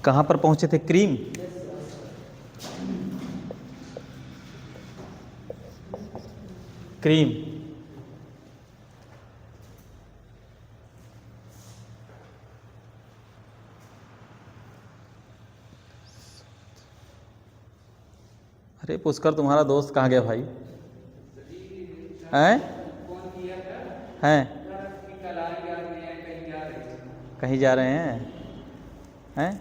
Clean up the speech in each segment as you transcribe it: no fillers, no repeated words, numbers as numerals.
कहाँ पर पहुँचे थे? क्रीम। क्रीम अरे पुष्कर तुम्हारा दोस्त कहाँ गया भाई? हैं हैं कहीं जा रहे हैं? हैं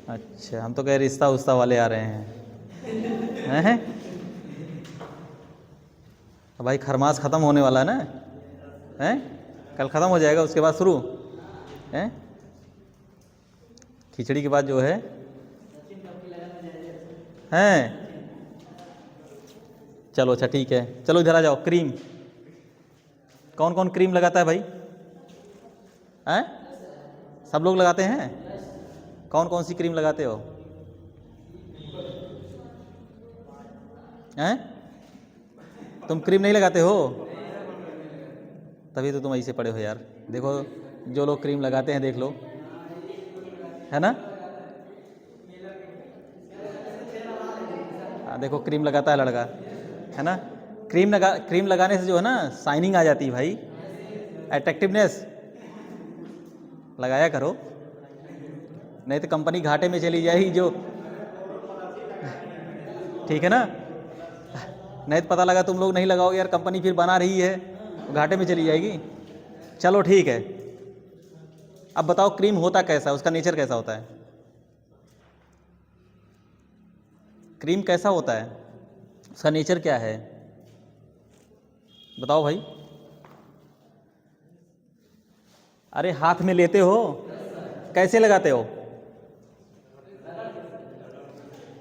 अच्छा, हम तो कह रिश्ता उस्ता वाले आ रहे हैं। हैं भाई खरमास ख़त्म होने वाला है ना? हैं कल ख़त्म हो जाएगा, उसके बाद शुरू हैं? खिचड़ी के बाद जो है हैं। चलो अच्छा ठीक है, चलो इधर आ जाओ। क्रीम कौन कौन क्रीम लगाता है भाई? हैं सब लोग लगाते हैं? कौन कौन सी क्रीम लगाते हो? हैं तुम क्रीम नहीं लगाते हो? तभी तो तुम ऐसे पड़े हो यार। देखो जो लोग क्रीम लगाते हैं देख लो, है ना? देखो क्रीम लगाता है लड़का, है ना? क्रीम लगाने से जो है ना शाइनिंग आ जाती है भाई, अट्रैक्टिवनेस। लगाया करो, नहीं तो कंपनी घाटे में चली जाएगी जो, ठीक है ना? नहीं तो पता लगा तुम लोग नहीं लगाओगे यार, कंपनी फिर बना रही है, घाटे में चली जाएगी। चलो ठीक है, अब बताओ क्रीम होता कैसा, उसका नेचर कैसा होता है? क्रीम कैसा होता है, उसका नेचर क्या है? बताओ भाई। अरे हाथ में लेते हो, कैसे लगाते हो?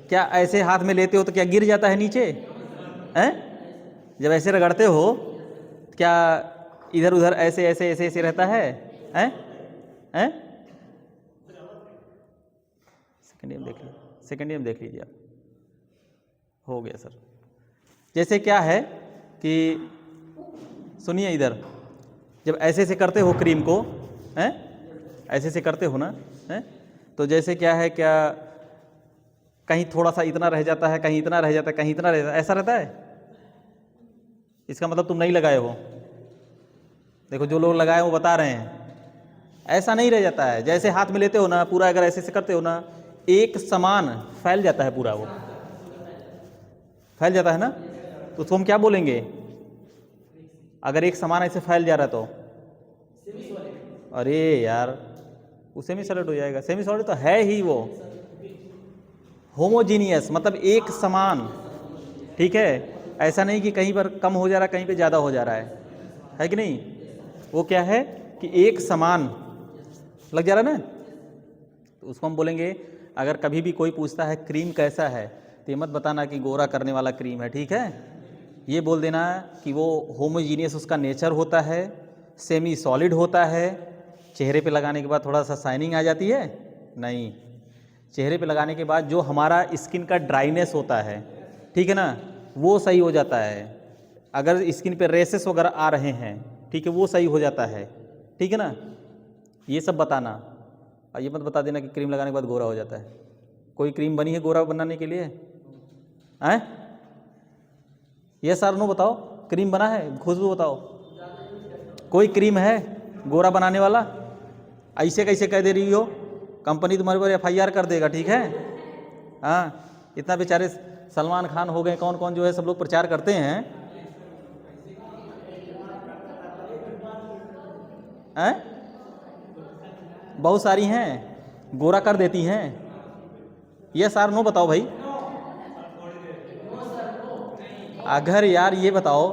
क्या ऐसे हाथ में लेते हो तो क्या गिर जाता है नीचे? हैं जब ऐसे रगड़ते हो क्या इधर उधर ऐसे ऐसे ऐसे ऐसे रहता है? हैं हैं सेकेंड देख लीजिए, सेकेंड देख लीजिए आप। हो गया सर। जैसे क्या है कि सुनिए इधर, जब ऐसे ऐसे करते हो क्रीम को, हैं ऐसे ऐसे करते हो ना, हैं तो जैसे क्या है, क्या कहीं थोड़ा सा इतना रह जाता है, कहीं इतना रह जाता है, कहीं इतना रह जाता है, ऐसा रहता है। इसका मतलब तुम नहीं लगाए हो। देखो जो लोग लगाए वो बता रहे हैं ऐसा नहीं रह जाता है। जैसे हाथ में लेते हो ना पूरा, अगर ऐसे ऐसे करते हो ना, एक समान फैल जाता है, पूरा वो फैल जाता है ना। तो उसको हम क्या बोलेंगे अगर एक समान ऐसे फैल जा रहा है तो? अरे यार वो सेमी सॉलिड हो जाएगा। सेमी सॉलिड तो है ही वो, होमोजीनियस मतलब एक समान, ठीक है? ऐसा नहीं कि कहीं पर कम हो जा रहा है, कहीं पे ज़्यादा हो जा रहा है कि नहीं? वो क्या है कि एक समान लग जा रहा है ना, तो उसको हम बोलेंगे। अगर कभी भी कोई पूछता है क्रीम कैसा है, तो ये मत बताना कि गोरा करने वाला क्रीम है, ठीक है? ये बोल देना कि वो होमोजीनियस उसका नेचर होता है, सेमी सॉलिड होता है। चेहरे पे लगाने के बाद थोड़ा सा शाइनिंग आ जाती है? नहीं, चेहरे पे लगाने के बाद जो हमारा स्किन का ड्राइनेस होता है, ठीक है ना, वो सही हो जाता है। अगर स्किन पे रेसेस वगैरह आ रहे हैं, ठीक है, वो सही हो जाता है, ठीक है ना? ये सब बताना। और ये मत बता देना कि क्रीम लगाने के बाद गोरा हो जाता है। कोई क्रीम बनी है गोरा बनाने के लिए? हैं ये सर नो बताओ, क्रीम बना है? खुशबू बताओ, कोई क्रीम है गोरा बनाने वाला? ऐसे कैसे कह दे रही हो? कंपनी तुम्हारे पर FIR कर देगा, ठीक है? हाँ, इतना बेचारे सलमान खान हो गए, कौन कौन जो है सब लोग प्रचार करते हैं। हैं बहुत सारी हैं गोरा कर देती हैं। ये सार नो बताओ भाई। अगर यार ये बताओ,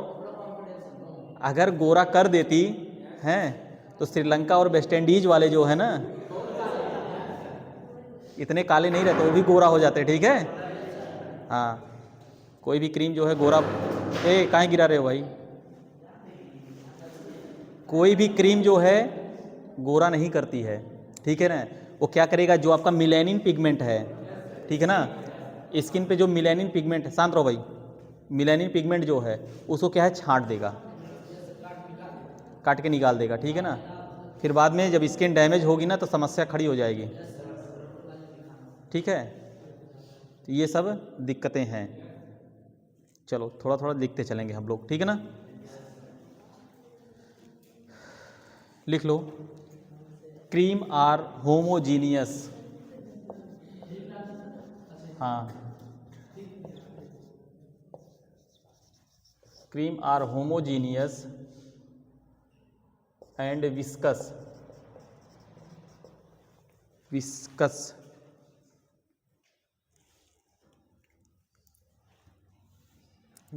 अगर गोरा कर देती हैं तो श्रीलंका और वेस्ट इंडीज वाले जो है ना, इतने काले नहीं रहते, वो भी गोरा हो जाते, ठीक है? हाँ, कोई भी क्रीम जो है गोरा, कहाँ गिरा रहे हो भाई? कोई भी क्रीम जो है गोरा नहीं करती है, ठीक है ना? वो क्या करेगा, जो आपका मिलेनिन पिगमेंट है, ठीक है ना, स्किन पे जो मिलेनिन पिगमेंट है, शांत रहो भाई, मिलेनिन पिगमेंट जो है उसको क्या है छांट देगा, काट के निकाल देगा, ठीक है ना? फिर बाद में जब स्किन डैमेज होगी ना तो समस्या खड़ी हो जाएगी। ठीक है, तो ये सब दिक्कतें हैं। चलो थोड़ा थोड़ा लिखते चलेंगे हम लोग, ठीक है ना। लिख लो, क्रीम आर होमोजीनियस। हाँ, cream are homogeneous and viscous. Viscous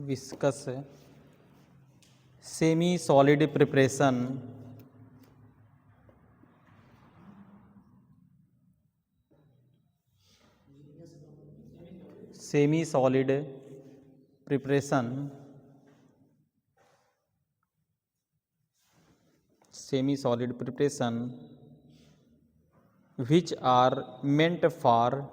viscous semi solid preparation semi solid preparation which are meant for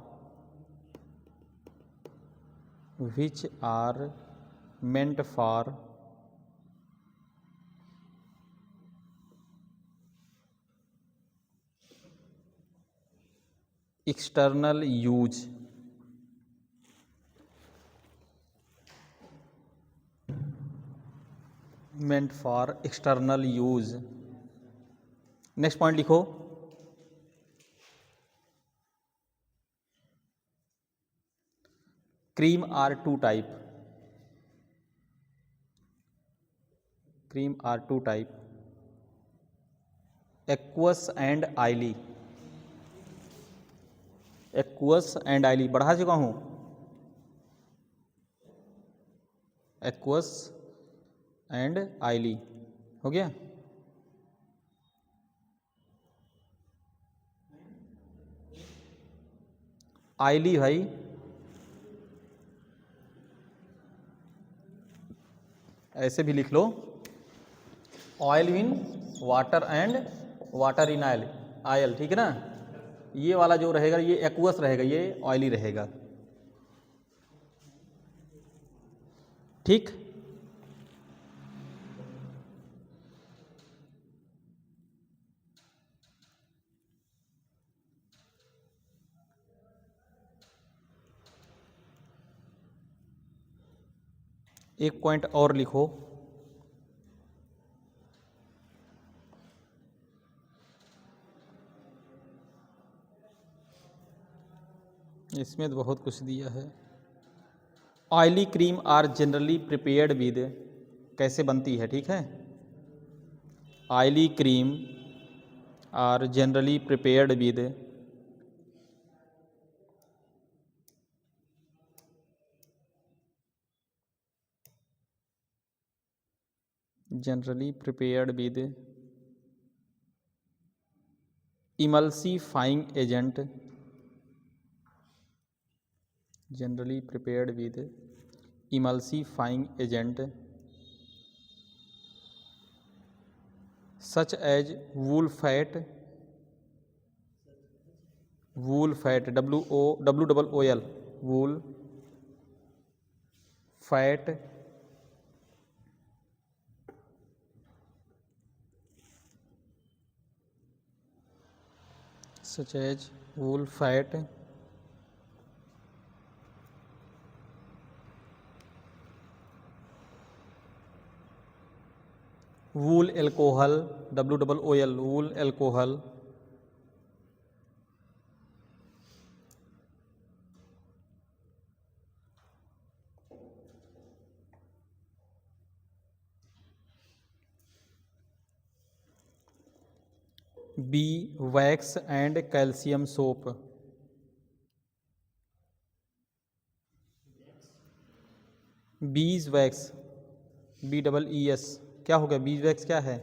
external use. Next point लिखो, cream are two type. Aqueous and oily. बढ़ा चुका हूं, aqueous and आइली हो गया। आइली भाई ऐसे भी लिख लो, oil in water and water in oil, ठीक है ना। ये वाला जो रहेगा ये एक्वस रहेगा, ये ऑयली रहेगा, ठीक। एक पॉइंट और लिखो, इसमें तो बहुत कुछ दिया है। Oily cream are generally prepared with, कैसे बनती है, ठीक है। Oily cream are generally prepared with emulsifying agent, such as wool fat, wool fat such as wool fat, wool alcohol, wool alcohol, beeswax and calcium soap, beeswax, BEES, क्या हो गया, beeswax क्या है,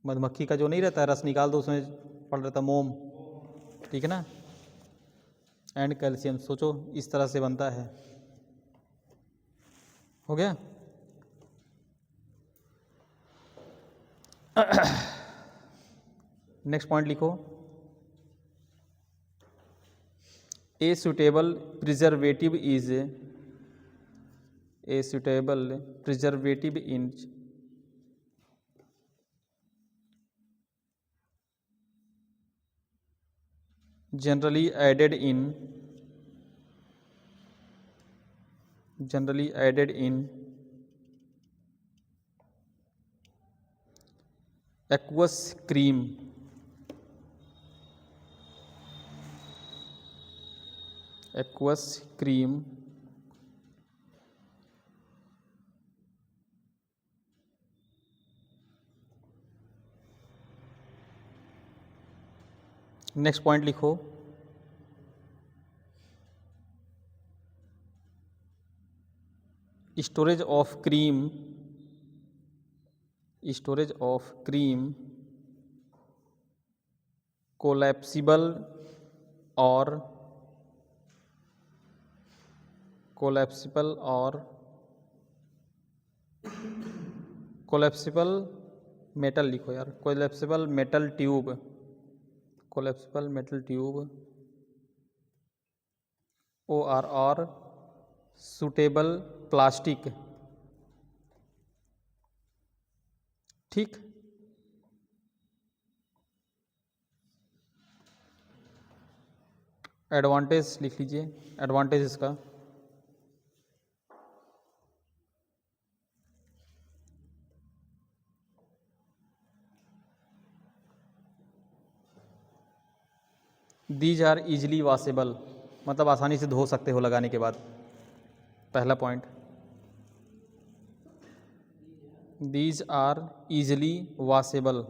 मधुमक्खी का जो नहीं रहता है रस निकाल दो उसमें पड़ रहता मोम, ठीक है ना। एंड कैल्शियम, सोचो इस तरह से बनता है, हो गया। नेक्स्ट पॉइंट लिखो, a suitable preservative generally added in aqueous cream, next point लिखो, storage of cream collapsible metal लिखो यार, कोलैप्सिबल मेटल ट्यूब और सुटेबल प्लास्टिक। ठीक, एडवांटेज लिख लीजिए, एडवांटेज इसका दीज आर इजली वॉशेबल, मतलब आसानी से धो सकते हो लगाने के बाद, पहला point. These are easily washable,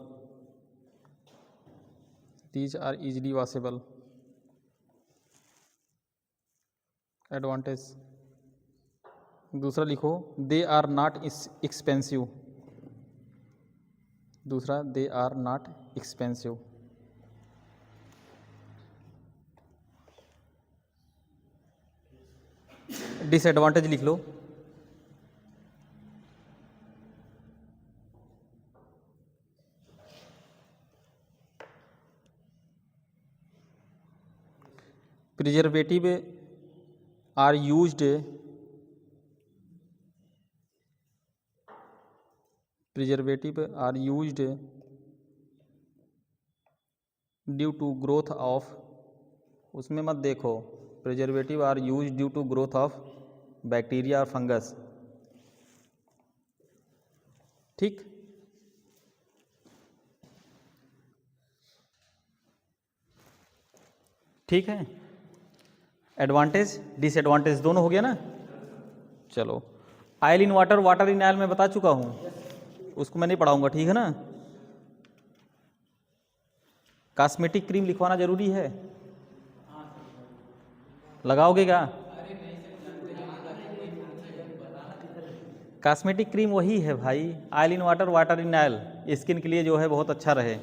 advantage. दूसरा लिखो, they are not expensive, they are not expensive. Disadvantage लिख लो, preservative are used due to growth of, उसमें मत देखो, preservative are used due to growth of bacteria और फंगस। ठीक, ठीक है, एडवांटेज डिसएडवांटेज दोनों हो गया ना। चलो, oil in water, water in oil मैं बता चुका हूँ, उसको मैं नहीं पढ़ाऊंगा, ठीक है ना। कॉस्मेटिक क्रीम लिखवाना जरूरी है, लगाओगे क्या? कॉस्मेटिक क्रीम वही है भाई, oil in water, water in oil, skin के लिए जो है बहुत अच्छा रहे,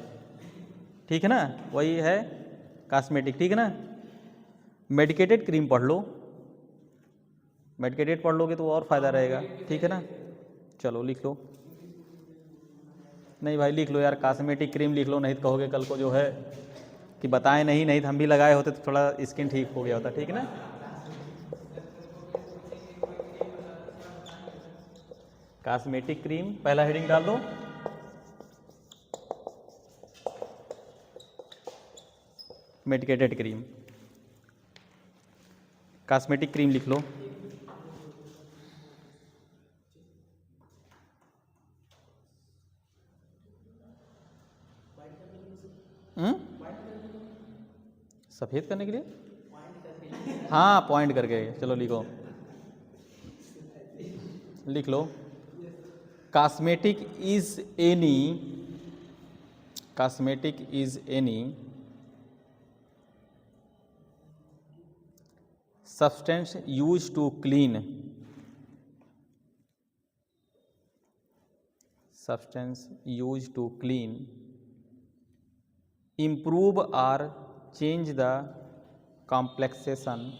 ठीक है ना, वही है कॉस्मेटिक, ठीक है ना। मेडिकेटेड क्रीम पढ़ लो, मेडिकेटेड पढ़ लोगे तो और फ़ायदा रहेगा, ठीक है ना। चलो लिख लो, नहीं भाई लिख लो यार, कॉस्मेटिक क्रीम लिख लो, नहीं तो कहोगे कल को जो है कि बताएं नहीं तो हम भी लगाए होते तो थोड़ा स्किन ठीक हो गया होता, ठीक है ना। कॉस्मेटिक क्रीम पहला हेडिंग डाल दो, मेडिकेटेड क्रीम, कॉस्मेटिक क्रीम लिख लो। सफ़ेद करने के लिए, हाँ पॉइंट करके, चलो लिखो, लिख लो, cosmetic is any substance used to clean, improve or change the complexation,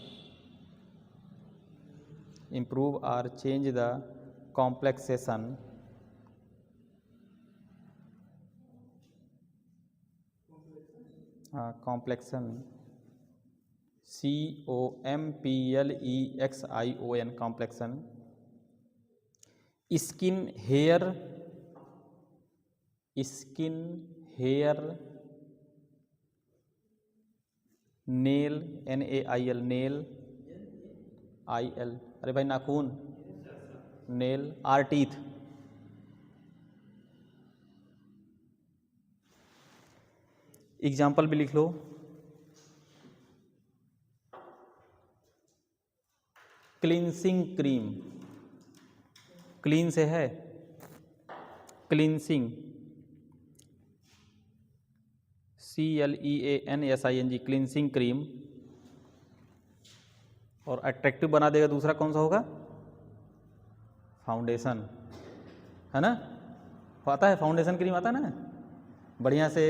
complexion, complexion, complexion, skin hair nail, NAIL, nail, IL, अरे भाई नाखून, नेल, R टीथ। एग्जाम्पल भी लिख लो। क्लींसिंग क्रीम, क्लीन से है, क्लींसिंग, CLEANSING, क्लींसिंग क्रीम। और attractive बना देगा दूसरा कौन सा होगा? फाउंडेशन, है ना? आता है फाउंडेशन क्रीम, आता है ना बढ़िया से।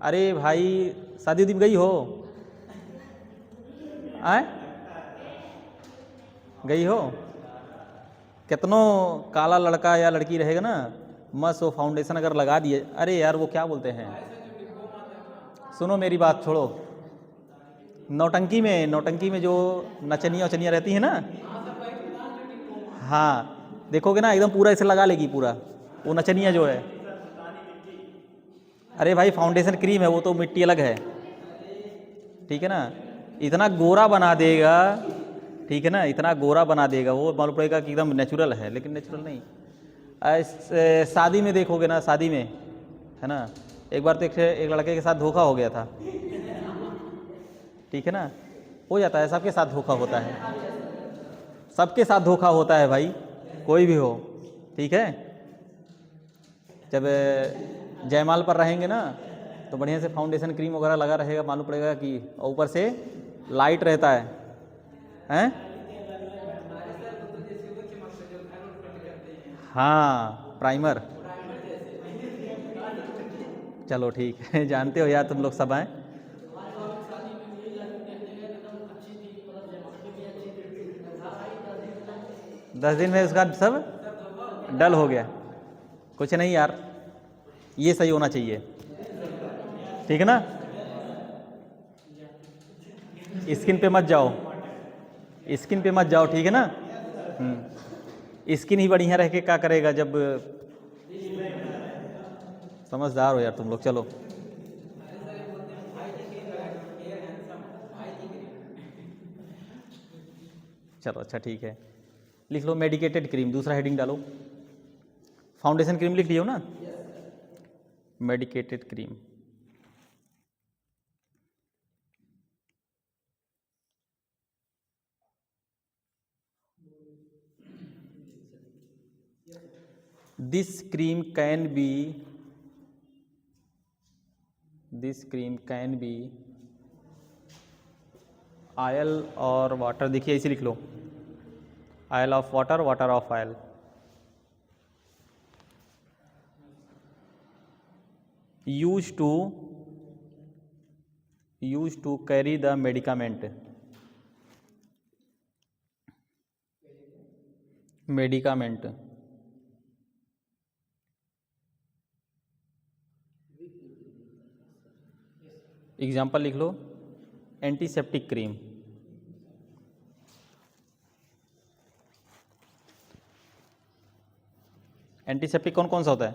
अरे भाई शादी उदी में गई हो? आए गई हो? कितनों काला लड़का या लड़की रहेगा ना, मस्त वो फाउंडेशन अगर लगा दिए, अरे यार वो क्या बोलते हैं, सुनो मेरी बात छोड़ो, नौटंकी में जो नचनिया वचनिया रहती है ना, हाँ देखोगे ना एकदम पूरा ऐसे लगा लेगी पूरा, वो नचनिया जो है। अरे भाई फाउंडेशन क्रीम है वो, तो मिट्टी अलग है, ठीक है ना? इतना गोरा बना देगा, ठीक है ना, इतना गोरा बना देगा वो, मालूम पड़ेगा कि एकदम नेचुरल है, लेकिन नेचुरल नहीं। शादी में देखोगे ना, शादी में, है ना, एक बार तो एक लड़के के साथ धोखा हो गया था, ठीक है ना? हो जाता है, सबके साथ धोखा होता है, सबके साथ धोखा होता है भाई, कोई भी हो, ठीक है? जब जयमाल पर रहेंगे ना, तो बढ़िया से फाउंडेशन क्रीम वगैरह लगा रहेगा, मालूम पड़ेगा कि ऊपर से लाइट रहता है, हैं? हाँ प्राइमर, चलो ठीक है जानते हो यार तुम लोग सब हैं। 10 दिन में उसका सब डल हो गया, कुछ नहीं यार, ये सही होना चाहिए, ठीक है ना? स्किन पे मत जाओ, स्किन पे मत जाओ, ठीक है ना? स्किन ही बढ़िया रह के क्या करेगा जब, समझदार हो यार तुम लोग। चलो चलो अच्छा ठीक है, लिख लो मेडिकेटेड क्रीम, दूसरा हेडिंग डालो। फाउंडेशन क्रीम लिख लियो ना, medicated cream. This cream can be oil और वाटर, देखिए इसे लिख लो, oil of water, water of oil. Use to carry the medicament, example लिख लो, एंटीसेप्टिक क्रीम। एंटीसेप्टिक कौन कौन सा होता है?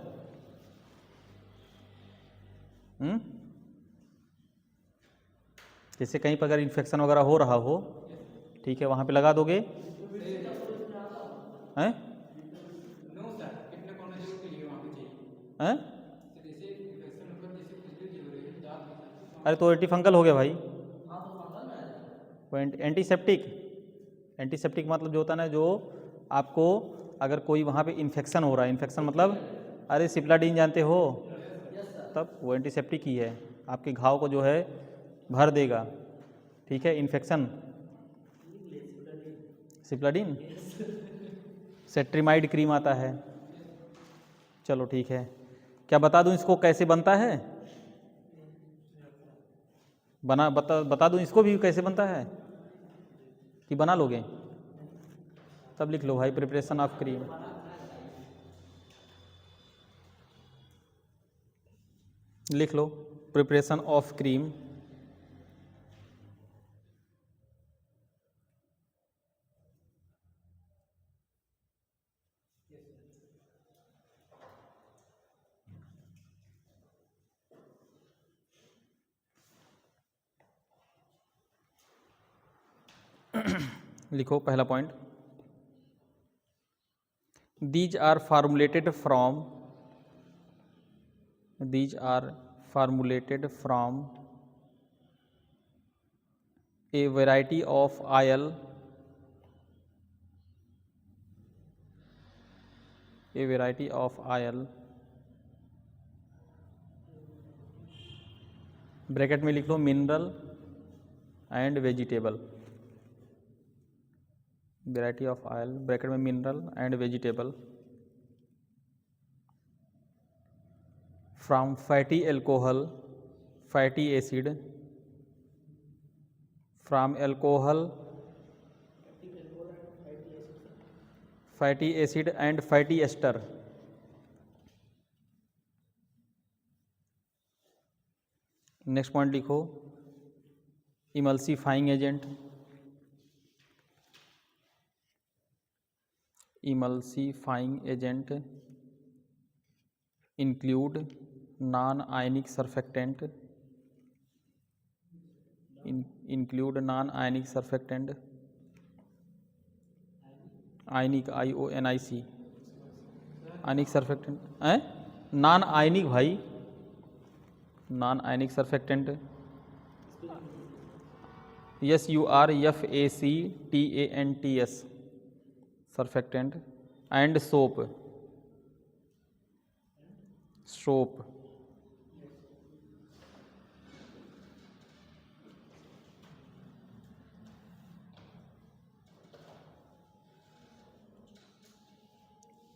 जैसे कहीं पर अगर इन्फेक्शन वगैरह हो रहा हो, ठीक है, वहाँ पे लगा दोगे, हैं? हैं? अरे तो एंटीफंगल हो गया भाई, वो एंटीसेप्टिक मतलब जो होता है ना, जो आपको अगर कोई वहाँ पे इन्फेक्शन हो रहा है, इन्फेक्शन मतलब, अरे सिप्लाडीन जानते हो, तब वो एंटीसेप्टिक ही है, आपके घाव को जो है भर देगा, ठीक है? इन्फेक्शन, सिप्लाडीन, सेट्रिमाइड क्रीम आता है। चलो ठीक है, क्या बता दूं इसको कैसे बनता है? बता दूं इसको भी कैसे बनता है कि बना लोगे? तब लिख लो भाई, प्रिपरेशन ऑफ क्रीम। लिख लो प्रिपरेशन ऑफ क्रीम। लिखो पहला point, these are formulated from a variety of oil bracket में लिख लो mineral and vegetable, variety of oil bracket में mineral and vegetable, from fatty alcohol fatty acid, from alcohol fatty acid and fatty ester. Next point लिखो, emulsifying agent, include non ionic surfactant, ionic IONIC, ionic surfactant non ionic भाई, non ionic surfactant SURFACTANTS surfactant and soap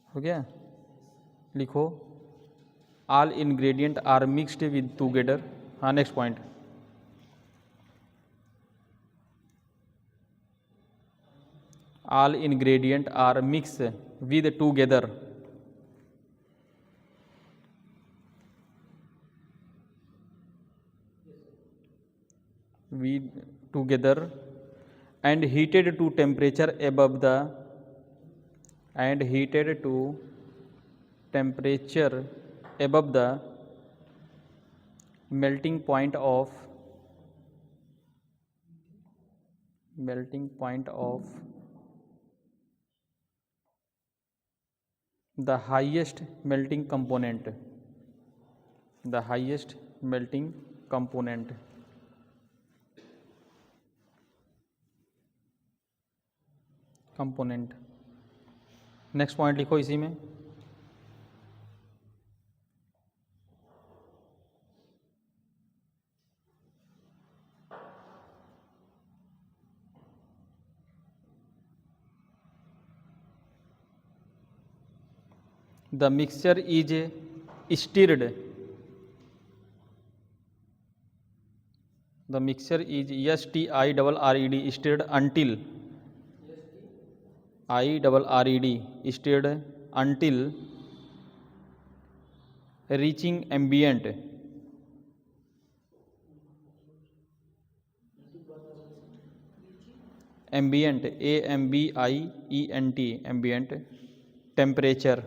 हो गया। लिखो all ingredient are mixed with together. हाँ next point, all ingredient are mixed with together and heated to temperature above the melting point of the highest melting component, next point लिखो इसी में, the mixture is stirred, STIRRED, stirred until reaching ambient ambient temperature।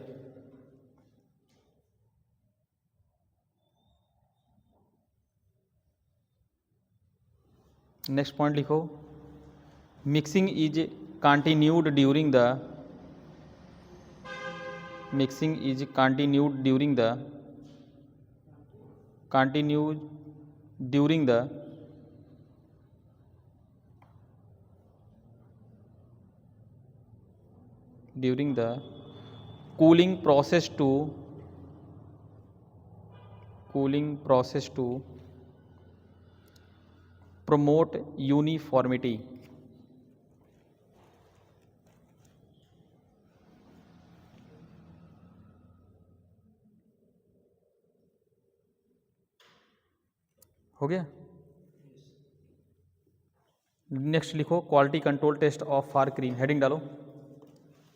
Next point लिखो, mixing is continued during the cooling process to promote uniformity। हो गया। Next लिखो, quality control test of for cream, heading डालो,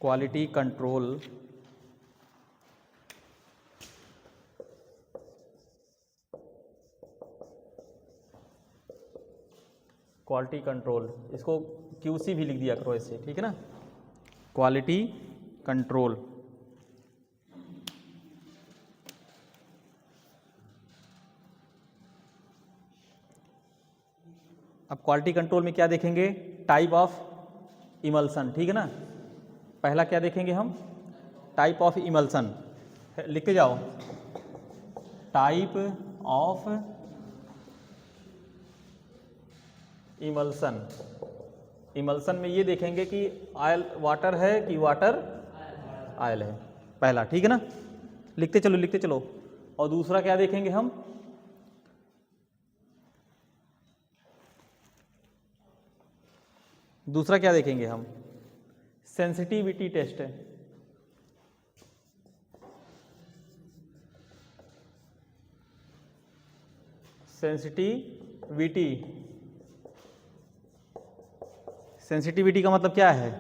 quality control इसको QC भी लिख दिया करो ऐसे, ठीक है ना, क्वालिटी कंट्रोल। अब क्वालिटी कंट्रोल में क्या देखेंगे, टाइप ऑफ इमल्सन, ठीक है ना। पहला क्या देखेंगे हम, टाइप ऑफ इमल्सन, लिखते जाओ, टाइप ऑफ इमल्सन। इमल्सन में ये देखेंगे कि ऑयल वाटर है कि वाटर ऑयल है, पहला, ठीक है ना। लिखते चलो लिखते चलो। और दूसरा क्या देखेंगे हम, दूसरा क्या देखेंगे हम, सेंसिटिविटी टेस्ट है। सेंसिटिविटी, सेंसिटिविटी का मतलब क्या है,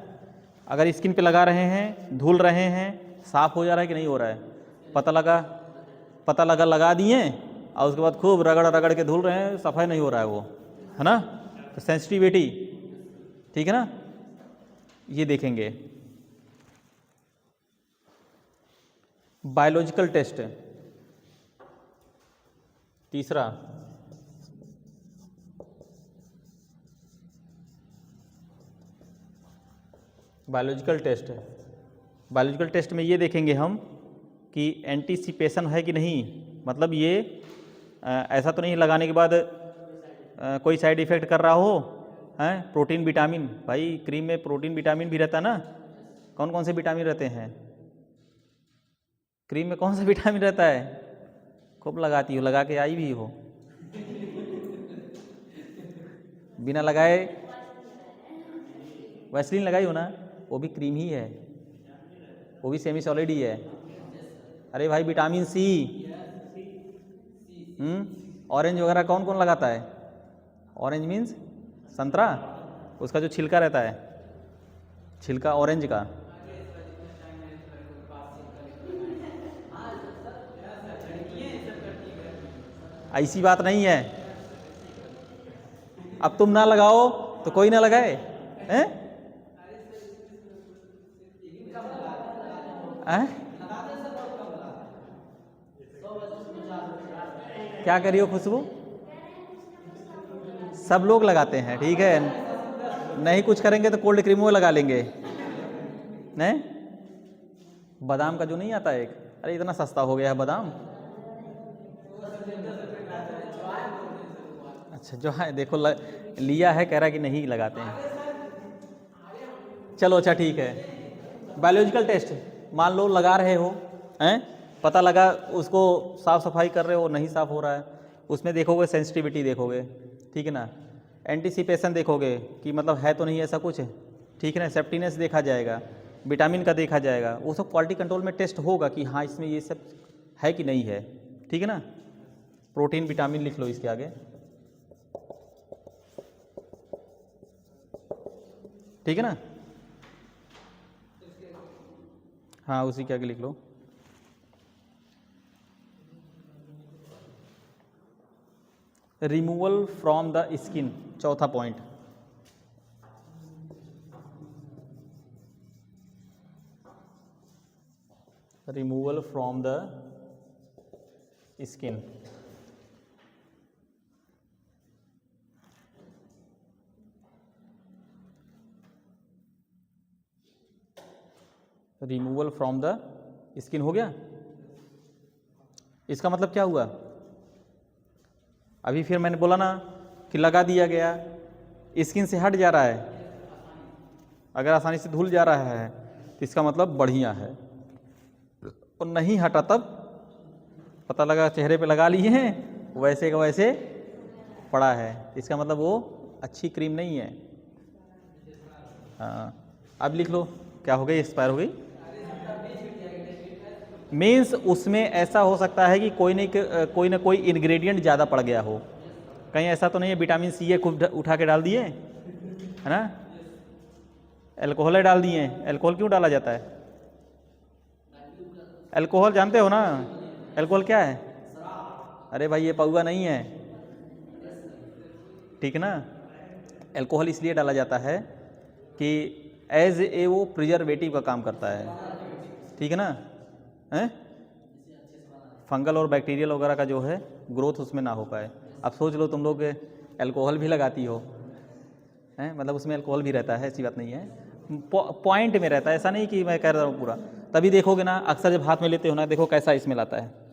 अगर स्किन पे लगा रहे हैं, धुल रहे हैं, साफ हो जा रहा है कि नहीं हो रहा है, पता लगा लगा दिए और उसके बाद खूब रगड़ रगड़ के धुल रहे हैं, सफाई नहीं हो रहा है वो, है ना। तो सेंसिटिविटी, ठीक है ना, ये देखेंगे। बायोलॉजिकल टेस्ट, तीसरा बायोलॉजिकल टेस्ट है। बायोलॉजिकल टेस्ट में ये देखेंगे हम कि एंटीसिपेशन है कि नहीं, मतलब ये ऐसा तो नहीं लगाने के बाद कोई साइड इफेक्ट कर रहा हो, हैं। प्रोटीन विटामिन, भाई क्रीम में प्रोटीन विटामिन भी रहता है ना। कौन कौन से विटामिन रहते हैं क्रीम में, कौन सा विटामिन रहता है, खूब लगाती हो, लगा के आई भी हो, बिना लगाए वैसलीन लगाई हो ना, वो भी क्रीम ही है, वो भी सेमी सॉलिड ही है। अरे भाई विटामिन सी, ऑरेंज वगैरह कौन कौन लगाता है, ऑरेंज मीन्स संतरा, उसका जो छिलका रहता है, छिलका ऑरेंज का, ऐसी बात नहीं है। अब तुम ना लगाओ तो कोई ना लगाए, हैं? क्या करिए खुशबू, सब लोग लगाते हैं, ठीक है। नहीं कुछ करेंगे तो कोल्ड क्रीम वो लगा लेंगे, नहीं। बादाम का जो नहीं आता एक, अरे इतना सस्ता हो गया है बादाम, अच्छा जो है देखो लिया है, कह रहा कि नहीं लगाते हैं। चलो अच्छा ठीक है। बायोलॉजिकल टेस्ट, मान लो लगा रहे हो, हैं, पता लगा उसको साफ सफाई कर रहे हो, नहीं साफ हो रहा है, उसमें देखोगे सेंसिटिविटी देखोगे, ठीक है ना। एंटीसिपेशन देखोगे कि मतलब है तो नहीं ऐसा कुछ, ठीक है ना। सेफ्टीनेस देखा जाएगा, विटामिन का देखा जाएगा, वो सब क्वालिटी कंट्रोल में टेस्ट होगा कि हाँ इसमें ये सब है कि नहीं है, ठीक है ना। प्रोटीन विटामिन लिख लो इसके आगे, ठीक है ना। हाँ उसी के आगे लिख लो। रिमूवल फ्रॉम द स्किन, चौथा point. Removal from the skin, removal from the skin हो गया। इसका मतलब क्या हुआ, अभी फिर मैंने बोला ना कि लगा दिया गया, स्किन से हट जा रहा है, अगर आसानी से धुल जा रहा है तो इसका मतलब बढ़िया है, और नहीं हटा तब पता लगा चेहरे पे लगा लिए हैं, वैसे का वैसे पड़ा है, इसका मतलब वो अच्छी क्रीम नहीं है। हाँ अब लिख लो, क्या हो गई, एक्सपायर हो गई। मीन्स उसमें ऐसा हो सकता है कि कोई ना कोई इंग्रेडिएंट ज़्यादा पड़ गया हो, कहीं ऐसा तो नहीं है विटामिन सी है खूब उठा के डाल दिए, है ना। अल्कोहल डाल दिए, अल्कोहल क्यों डाला जाता है, अल्कोहल जानते हो ना, अल्कोहल क्या है, अरे भाई ये पौवा नहीं है, ठीक है ना। अल्कोहल इसलिए डाला जाता है कि एज ए वो प्रिजर्वेटिव का काम करता है, ठीक है ना, हैं, फंगल और बैक्टीरियल वगैरह का जो है ग्रोथ उसमें ना हो पाए। अब सोच लो तुम लोग अल्कोहल भी लगाती हो, हैं, मतलब उसमें अल्कोहल भी रहता है, ऐसी बात नहीं है, पॉइंट में रहता है, ऐसा नहीं कि मैं कह रहा हूँ पूरा। तभी देखोगे ना अक्सर जब हाथ में लेते हो ना, देखो कैसा स्मेल आता है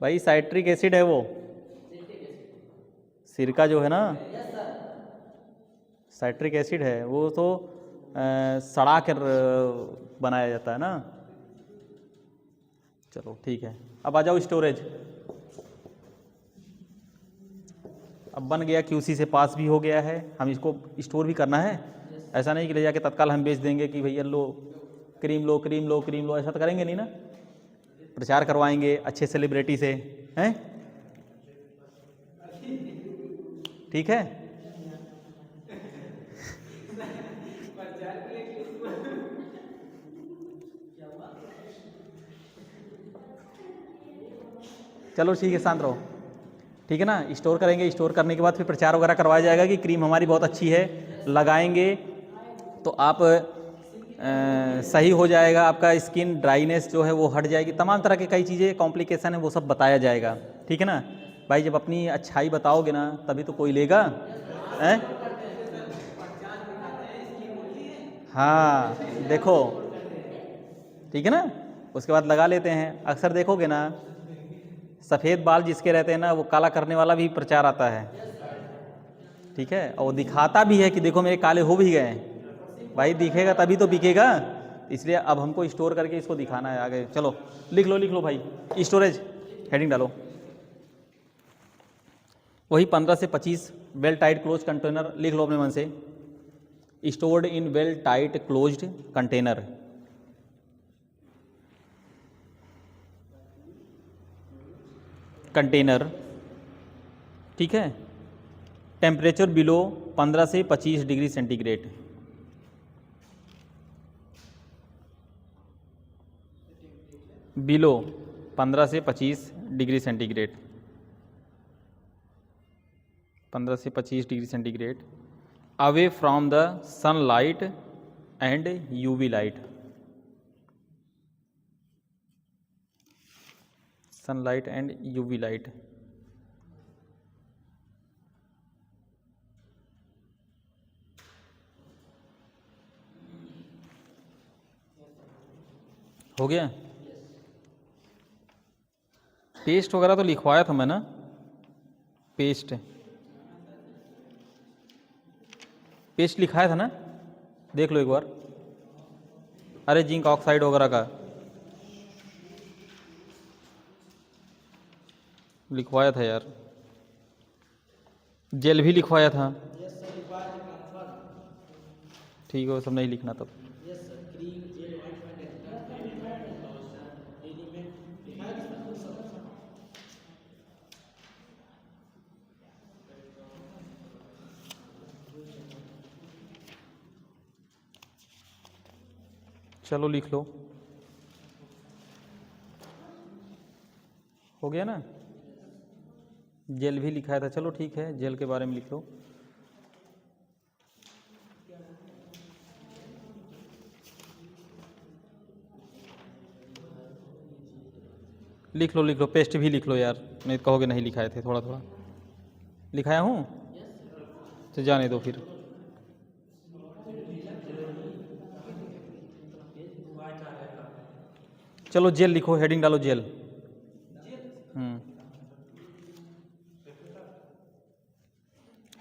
भाई, साइट्रिक एसिड है वो, सिरका जो है ना साइट्रिक एसिड है वो तो सड़ा कर बनाया जाता है ना। चलो ठीक है, अब आ जाओ स्टोरेज। अब बन गया, QC से पास भी हो गया है, हम इसको स्टोर भी करना है। ऐसा नहीं कि ले जाके तत्काल हम बेच देंगे कि भैया लो क्रीम लो क्रीम लो क्रीम लो, ऐसा तो करेंगे नहीं ना। प्रचार करवाएंगे अच्छे सेलिब्रिटी से, हैं, ठीक है। चलो ठीक है, शांत रहो, ठीक है ना। स्टोर करेंगे, स्टोर करने के बाद फिर प्रचार वगैरह करवाया जाएगा कि क्रीम हमारी बहुत अच्छी है, लगाएंगे तो आप सही हो जाएगा, आपका स्किन ड्राइनेस जो है वो हट जाएगी, तमाम तरह के कई चीज़ें कॉम्प्लिकेशन है वो सब बताया जाएगा, ठीक है ना भाई। जब अपनी अच्छाई बताओगे ना तभी तो कोई लेगा, हैं। हाँ देखो, ठीक है ना, उसके बाद लगा लेते हैं। अक्सर देखोगे ना सफ़ेद बाल जिसके रहते हैं ना, वो काला करने वाला भी प्रचार आता है, ठीक है, और वो दिखाता भी है कि देखो मेरे काले हो भी गए हैं। भाई दिखेगा तभी तो बिकेगा, इसलिए अब हमको स्टोर करके इसको दिखाना है आगे। चलो लिख लो भाई, स्टोरेज हेडिंग डालो। वही 15 से 25 वेल टाइट क्लोज कंटेनर, लिख लो अपने मन से, stored in well tight closed container. Container, ठीक है, टेम्परेचर बिलो 15 से 25 डिग्री सेंटीग्रेड। बिलो 15 से 25 डिग्री सेंटीग्रेड, 15 से 25 degree centigrade, away from the sunlight and UV light, sunlight and UV light. हो गया। पेस्ट वगैरह तो लिखवाया था मैं ना, पेस्ट पेस्ट लिखाया था ना, देख लो एक बार। अरे जिंक ऑक्साइड वगैरह का लिखवाया था यार, जेल भी लिखवाया था। ठीक है, वो सब नहीं लिखना तब। चलो लिख लो, हो गया ना। जेल भी लिखाया था, चलो ठीक है, जेल के बारे में लिख लो। लिख लो, पेस्ट भी लिख लो यार, नहीं तो कहोगे नहीं लिखाए थे, थोड़ा थोड़ा लिखाया हूँ तो जाने दो फिर। चलो जेल लिखो, हेडिंग डालो जेल।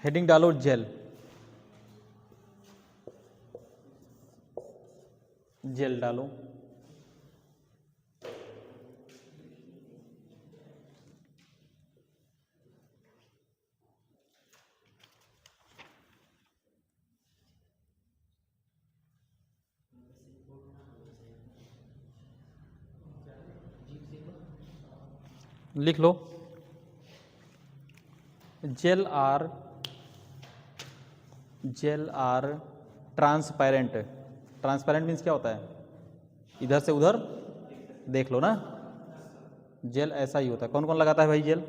हेडिंग डालो जेल, जेल डालो। लिख लो, gel are transparent. Transparent means क्या होता है, इधर से उधर देख लो ना, जेल ऐसा ही होता है। कौन कौन लगाता है भाई जेल?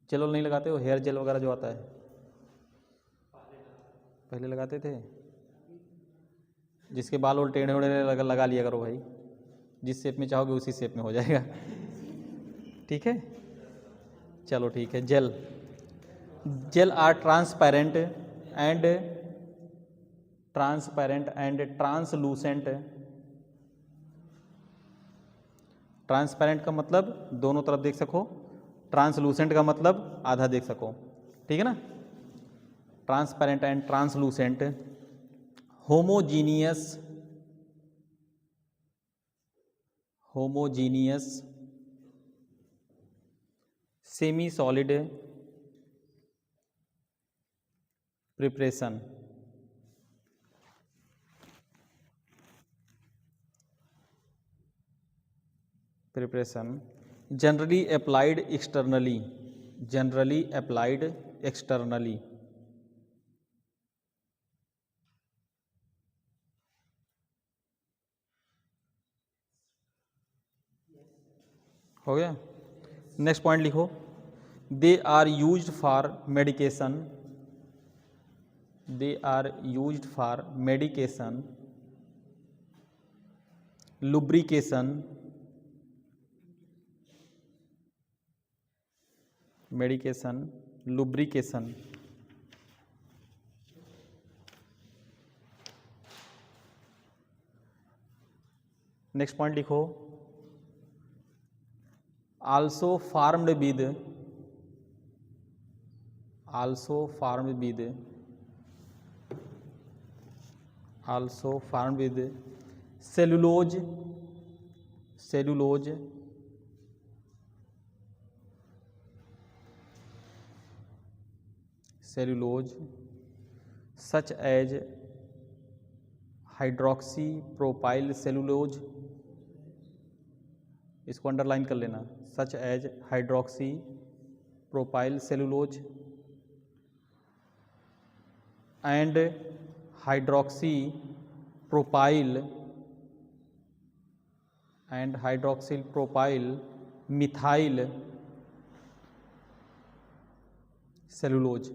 जेल नहीं लगाते हो, हेयर जेल वगैरह जो आता है पहले लगाते थे। जिसके बाल और टेढ़े ओढ़े लगा लिया करो भाई, जिस शेप में चाहोगे उसी शेप में हो जाएगा, ठीक है। चलो ठीक है। Gel, gel are transparent and translucent. Transparent का मतलब दोनों तरफ देख सको, ट्रांसलूसेंट का मतलब आधा देख सको, ठीक है ना। Transparent and translucent. Homogeneous, homogeneous, semi solid preparation. Generally applied externally, generally applied externally. हो गया। नेक्स्ट पॉइंट लिखो। They are used for medication, they are used for medication, lubrication, medication, lubrication. Next point लिखो। Also formed with, also formed with, also formed with cellulose, cellulose, cellulose, such as hydroxy propyl cellulose, इसको underline कर लेना, such as hydroxy propyl cellulose and hydroxy propyl and hydroxyl propyl methyl cellulose.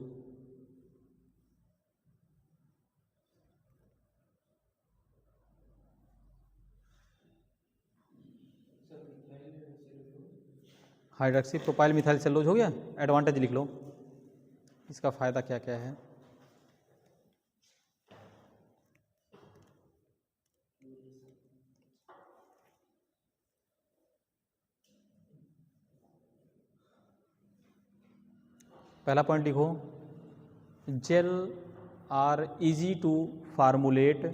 Hydroxy propyl methyl cellulose हो गया। Advantage लिख लो, इसका फ़ायदा क्या क्या है। पहला पॉइंट लिखो, gel are easy to formulate,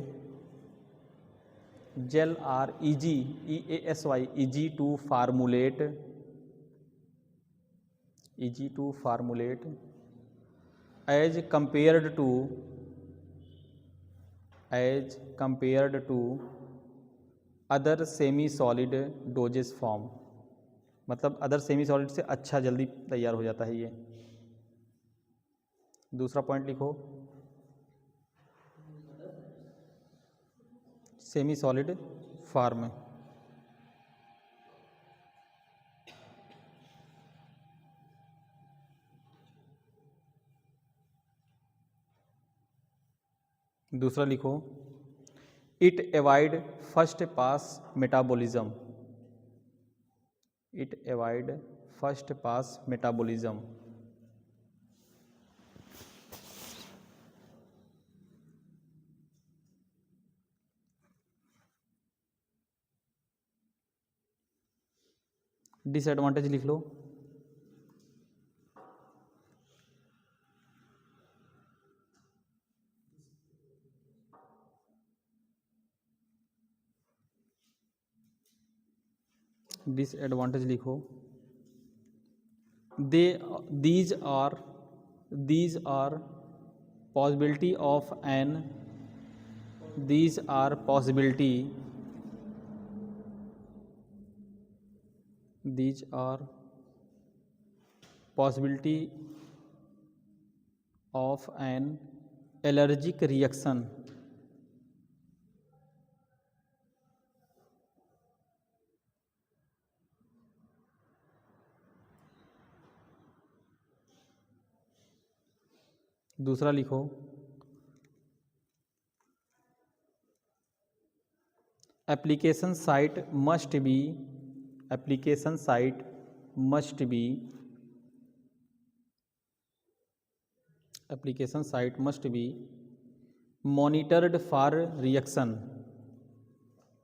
gel are easy, EASY, easy to formulate, easy to formulate as compared to, as compared to other semi solid dosage form, मतलब अदर सेमी सॉलिड से अच्छा जल्दी तैयार हो जाता है ये। दूसरा पॉइंट लिखो, सेमी सॉलिड फॉर्म। दूसरा लिखो, it avoid first pass metabolism, it avoid first pass metabolism. Disadvantage लिख लो, डिसएडवांटेज लिखो। these are possibility of an, these are possibility, these are possibility of an allergic reaction, दूसरा लिखो, application site must be, application site must be application site must be monitored for reaction,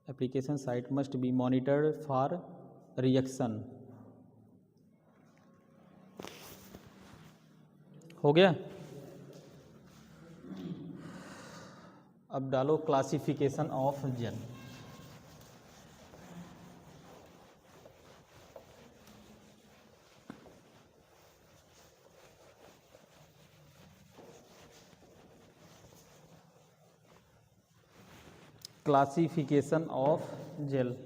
application site must be monitored for reaction. हो गया। अब डालो classification of gel. Classification of gel.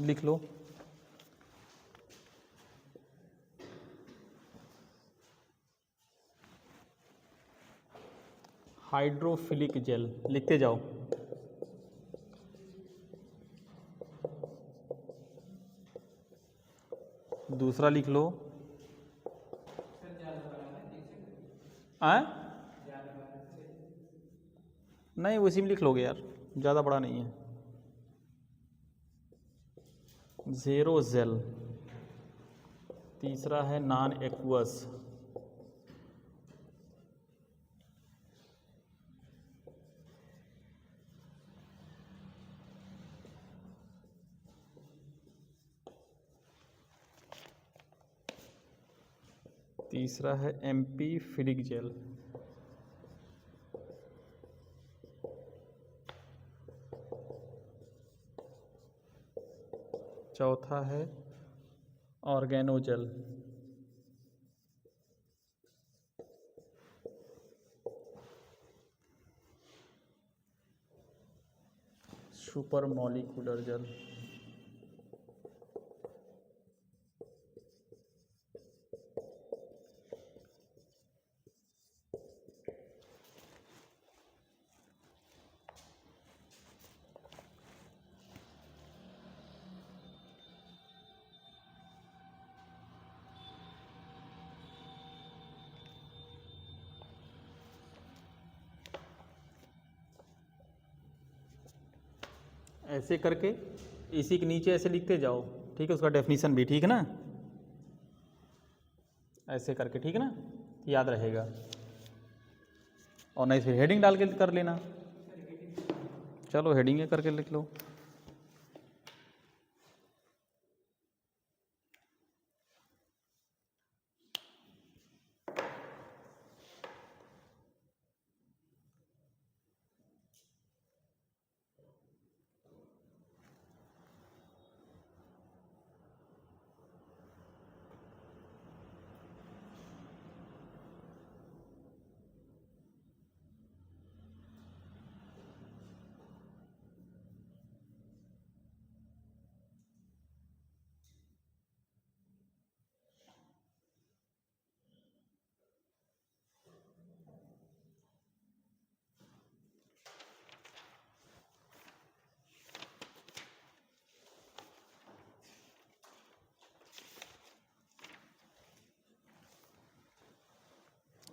लिख लो। Hydrophilic jail, लिखते जाओ। दूसरा लिख लो। नहीं, उसी में लिख लोगे यार, ज़्यादा बड़ा नहीं है। ज़ेरो जेल। तीसरा है नॉन एक्वस। तीसरा है एम्पीफिलिक जेल। चौथा है ऑर्गेनोजेल। Super molecular jail. ऐसे करके इसी के नीचे ऐसे लिखते जाओ, ठीक है, उसका डेफिनेशन भी, ठीक है ना, ऐसे करके, ठीक है ना, याद रहेगा। और नहीं फिर हेडिंग डाल के कर लेना। चलो हेडिंग करके लिख लो।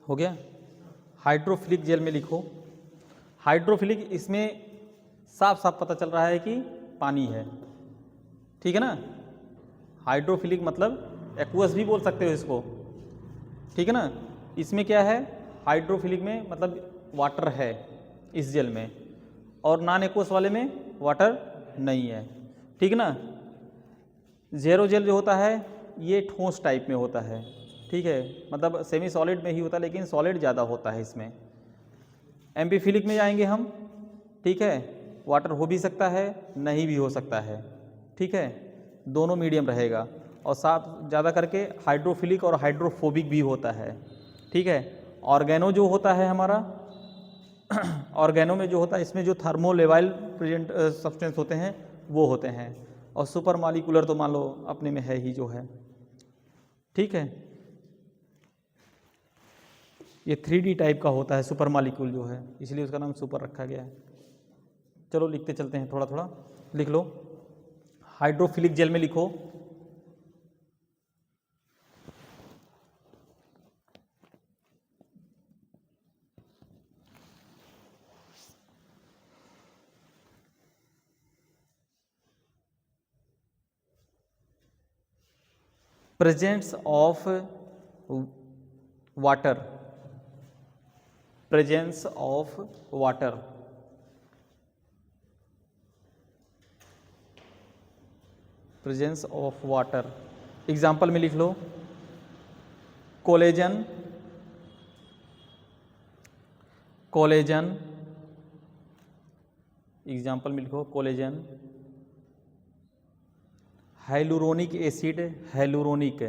हो गया। हाइड्रोफिलिक जेल में लिखो। हाइड्रोफिलिक, इसमें साफ साफ पता चल रहा है कि पानी है, ठीक है ना। हाइड्रोफिलिक मतलब एक्वस भी बोल सकते हो इसको, ठीक है ना। इसमें क्या है, हाइड्रोफिलिक में मतलब वाटर है इस जेल में, और नॉन एक्वस वाले में वाटर नहीं है, ठीक है ना। जेरो जेल जो होता है ये ठोस टाइप में होता है, ठीक है, मतलब सेमी सॉलिड में ही होता है, लेकिन सॉलिड ज़्यादा होता है इसमें। एम्पीफिलिक में जाएंगे हम, ठीक है, वाटर हो भी सकता है नहीं भी हो सकता है, ठीक है, दोनों मीडियम रहेगा। और साथ ज़्यादा करके हाइड्रोफिलिक और हाइड्रोफोबिक भी होता है, ठीक है। ऑर्गेनो जो होता है हमारा ऑर्गेनो में जो होता है, इसमें जो थर्मोलेवाइल प्रेजेंट सब्सटेंस होते हैं वो होते हैं, और सुपर मॉलिक्यूलर तो मान लो अपने में है ही जो है, ठीक है। ये 3D टाइप का होता है सुपर मॉलिक्यूल जो है, इसलिए उसका नाम सुपर रखा गया है। चलो लिखते चलते हैं, थोड़ा थोड़ा लिख लो। हाइड्रोफिलिक जेल में लिखो presence of water, presence of water, presence of water। Example में लिख लो, कोलेजन, कोलेजन, एग्जाम्पल में लिखो collagen, hyaluronic acid, hyaluronic,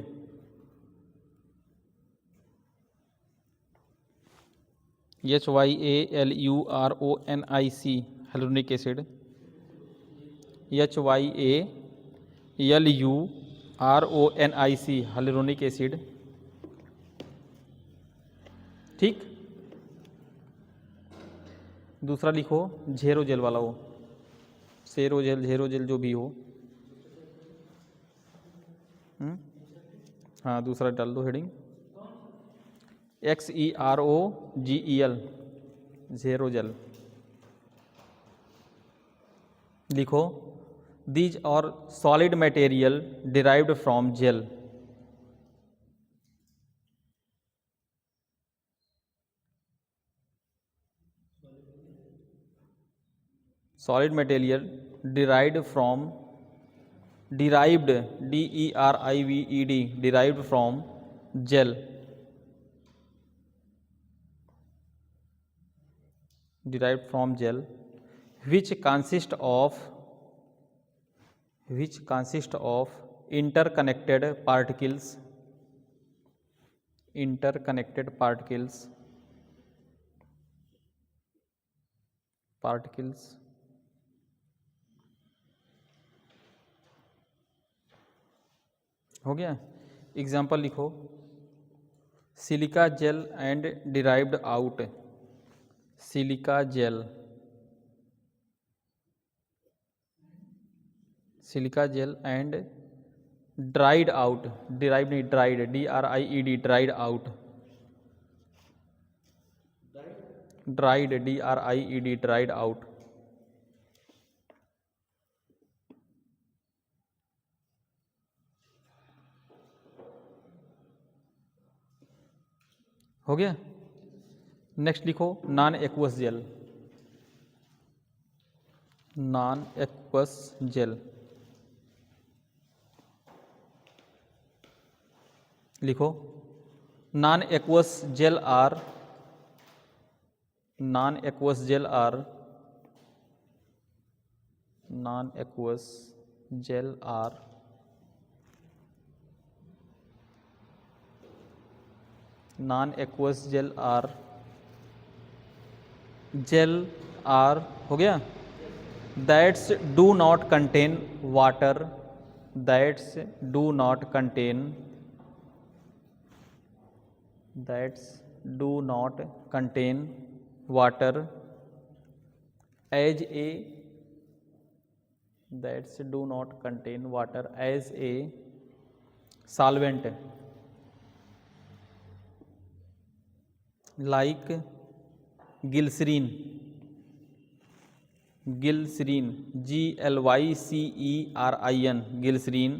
HYALURONIC, hyaluronic acid, HYALURONIC, hyaluronic acid. ठीक। दूसरा लिखो झेरोजेल वाला, हो सेरोजेल, झेरोजेल जो भी हो। हाँ, दूसरा डाल दो हेडिंग, XEROGEL, झेरोजेल। लिखो these are solid material derived from gel, solid material derived from, derived DERIVED, derived from gel, derived from gel, which consist of interconnected particles, interconnected particles, particles। हो गया। एग्जाम्पल लिखो, silica gel and derived out, silica gel, silica gel and dried out, derive नहीं dried, DRIED, dried out, dried DRIED, dried out. हो गया। Next लिखो non aqueous gel, non aqueous gel. लिखो non aqueous gel are, non aqueous gel are, non aqueous gel are non aqueous gel are, gel are, हो गया, that's do not contain water, that's do not contain, that's do not contain water as a, that's do not contain water as a solvent, like glycerin, glycerin, GLYCERIN, glycerin।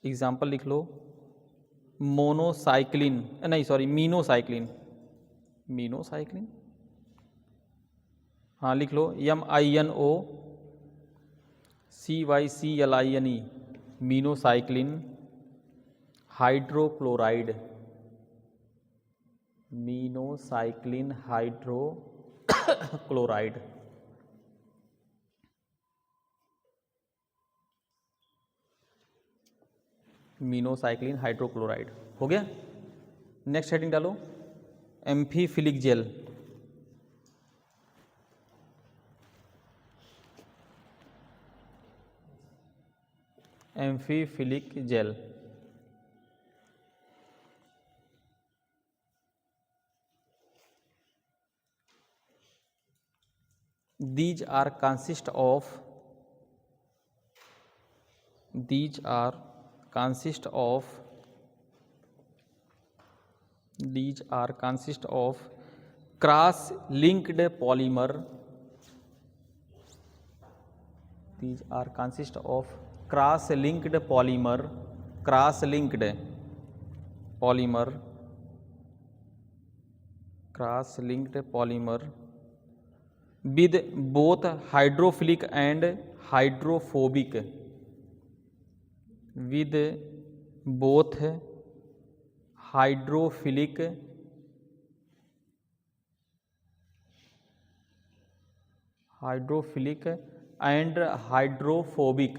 Example लिख लो, monocycline, नहीं sorry minocycline, minocycline, हाँ लिख लो MINOCYCLINE, minocycline, hydrochloride, minocycline hydrochloride. Minocycline hydrochloride. हो गया। Next heading डालो, amphiphilic gel, amphiphilic gel. These are consist of cross linked polymer, these are consist of cross-linked polymer with both hydrophilic and hydrophobic and hydrophobic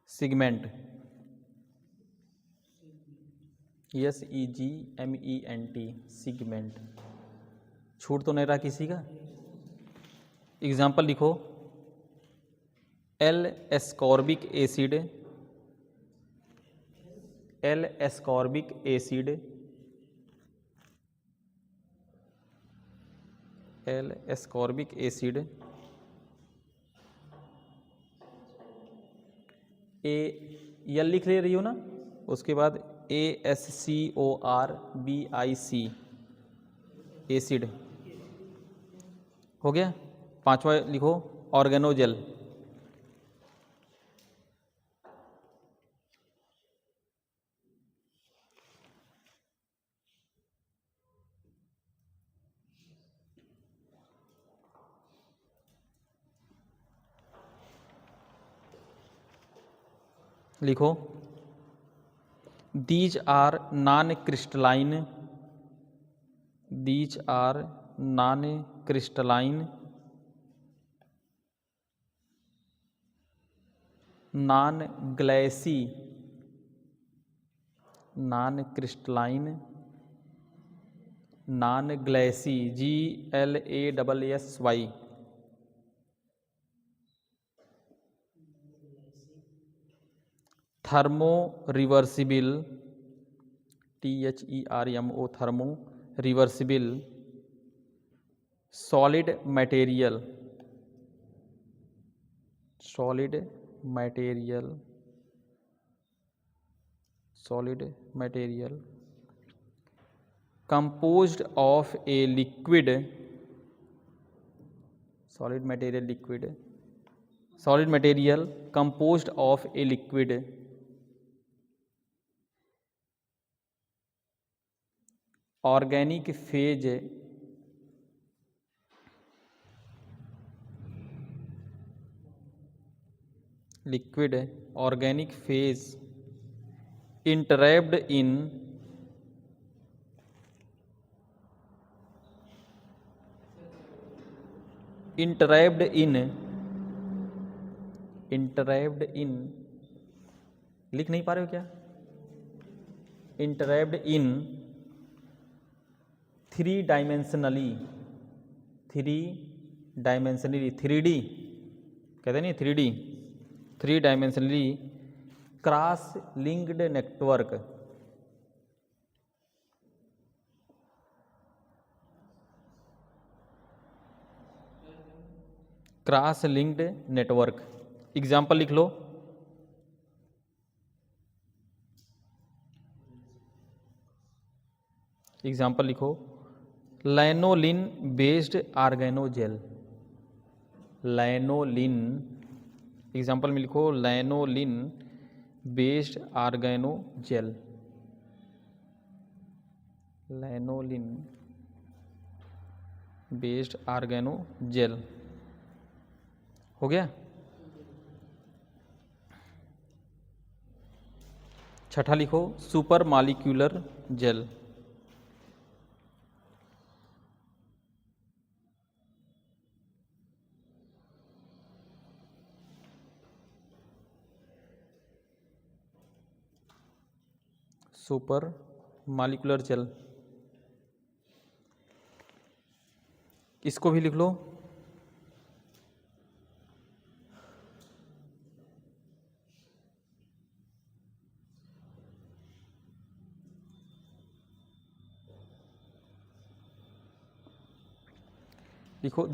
segment, segment, segment। छूट तो नहीं रहा किसी का? Example लिखो, एल एस्कॉर्बिक एसिड ए यल लिख ले रही हो ना, उसके बाद ASCORBIC एसिड हो गया। पांचवा लिखो ऑर्गेनोजेल, लिखो these are non crystalline non glassy GLASY thermo reversible THERMO reversible solid material composed of a liquid composed of a liquid organic phase entrapped in लिख नहीं पा रहे हो क्या? entrapped in three dimensionally 3D कहते नहीं 3 dimensionally cross linked network example लिख लो, lanolin based आर्गेनोजेल, example में लिखो लैनोलिन बेस्ड आर्गेनोजेल, हो गया। छठा लिखो सुपर मॉलिक्यूलर जेल, इसको भी लिख लो,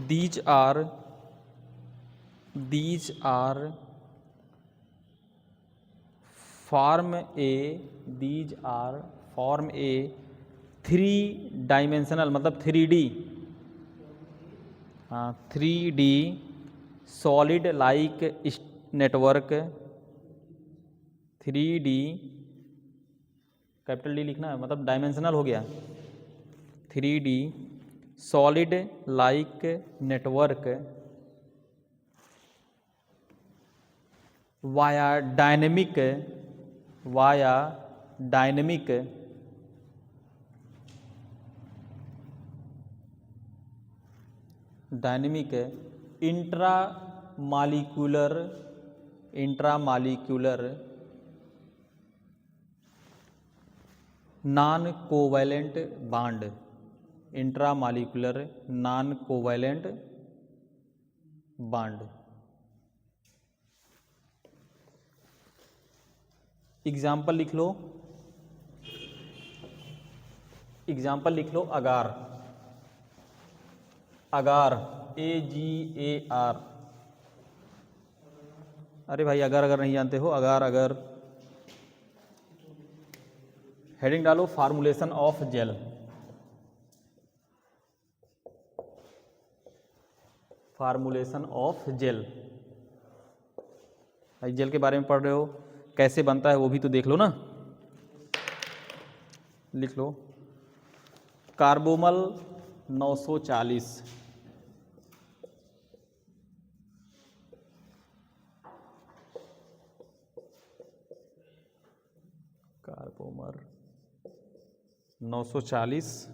these are form a these are form a 3 dimensional मतलब 3D, हाँ 3D solid like network, 3D capital D लिखना है, मतलब डायमेंशनल हो गया, 3D solid like network via dynamic intramolecular non covalent bond, intramolecular non covalent bond. Example लिख लो, अगार, AGAR। अरे भाई अगर नहीं जानते हो, अगर हेडिंग डालो formulation of gel, formulation of gel. भाई जेल के बारे में पढ़ रहे हो, कैसे बनता है वो भी तो देख लो ना। लिख लो कार्बोमल 940, कार्बोमल 940,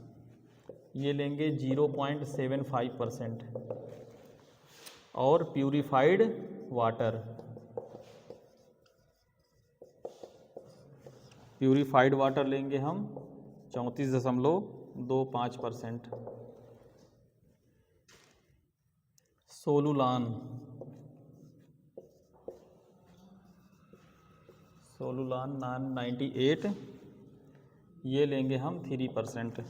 ये लेंगे 0.75% और प्यूरिफाइड वाटर, लेंगे हम 34.25%। सोलुलान 98, ये लेंगे हम 3%।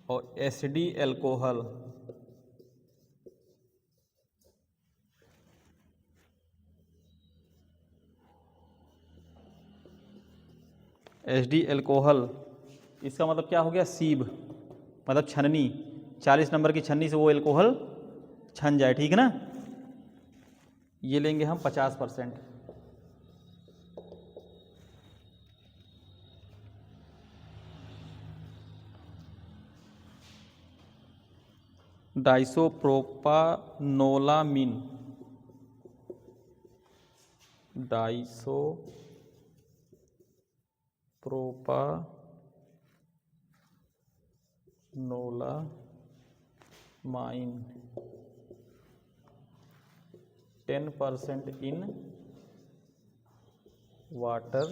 और SD एल्कोहल, इसका मतलब क्या हो गया, सीब मतलब छननी, 40 नंबर की छन्नी से वो एल्कोहल छन जाए, ठीक है ना। ये लेंगे हम 50%। डाइसोप्रोपानोलामीन, डाइसोप्रोपानोलामाइन 10% इन वाटर,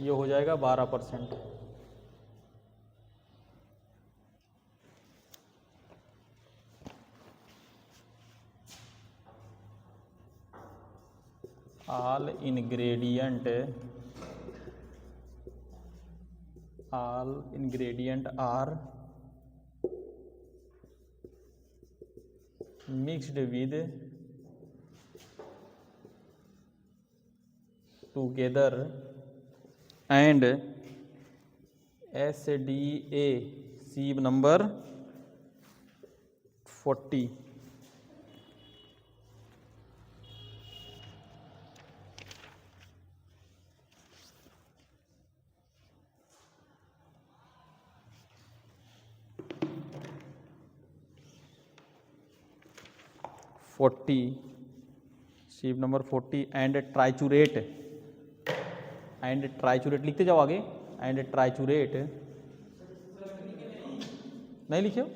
ये हो जाएगा 12%। all ingredient are mixed with together and SDA sieve number 40। Sieve number 40 and triturate, लिखते जाओ आगे, एंड ट्राइचूरेट नहीं लिखे हो,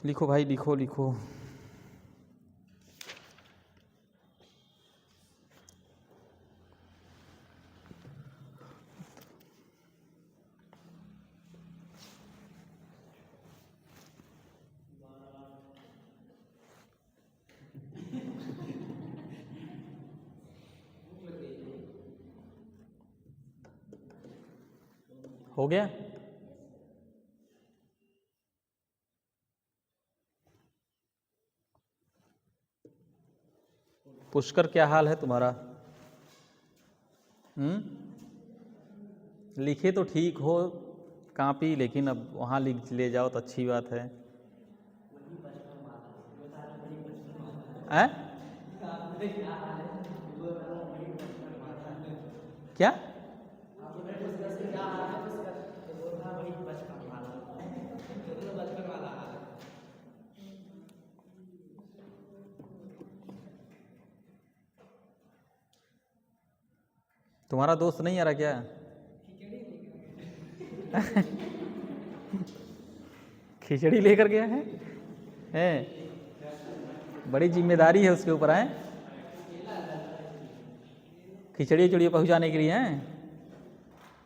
लिखो भाई, लिखो। हो गया। पुष्कर क्या हाल है तुम्हारा? लिखे तो ठीक हो कॉपी, लेकिन अब वहाँ लिख ले जाओ तो अच्छी बात है। क्या? तुम्हारा दोस्त नहीं आ रहा क्या? खिचड़ी लेकर गया है? बड़ी जिम्मेदारी है उसके ऊपर है। खिचड़ी उचड़ी पहुंचाने के लिए हैं।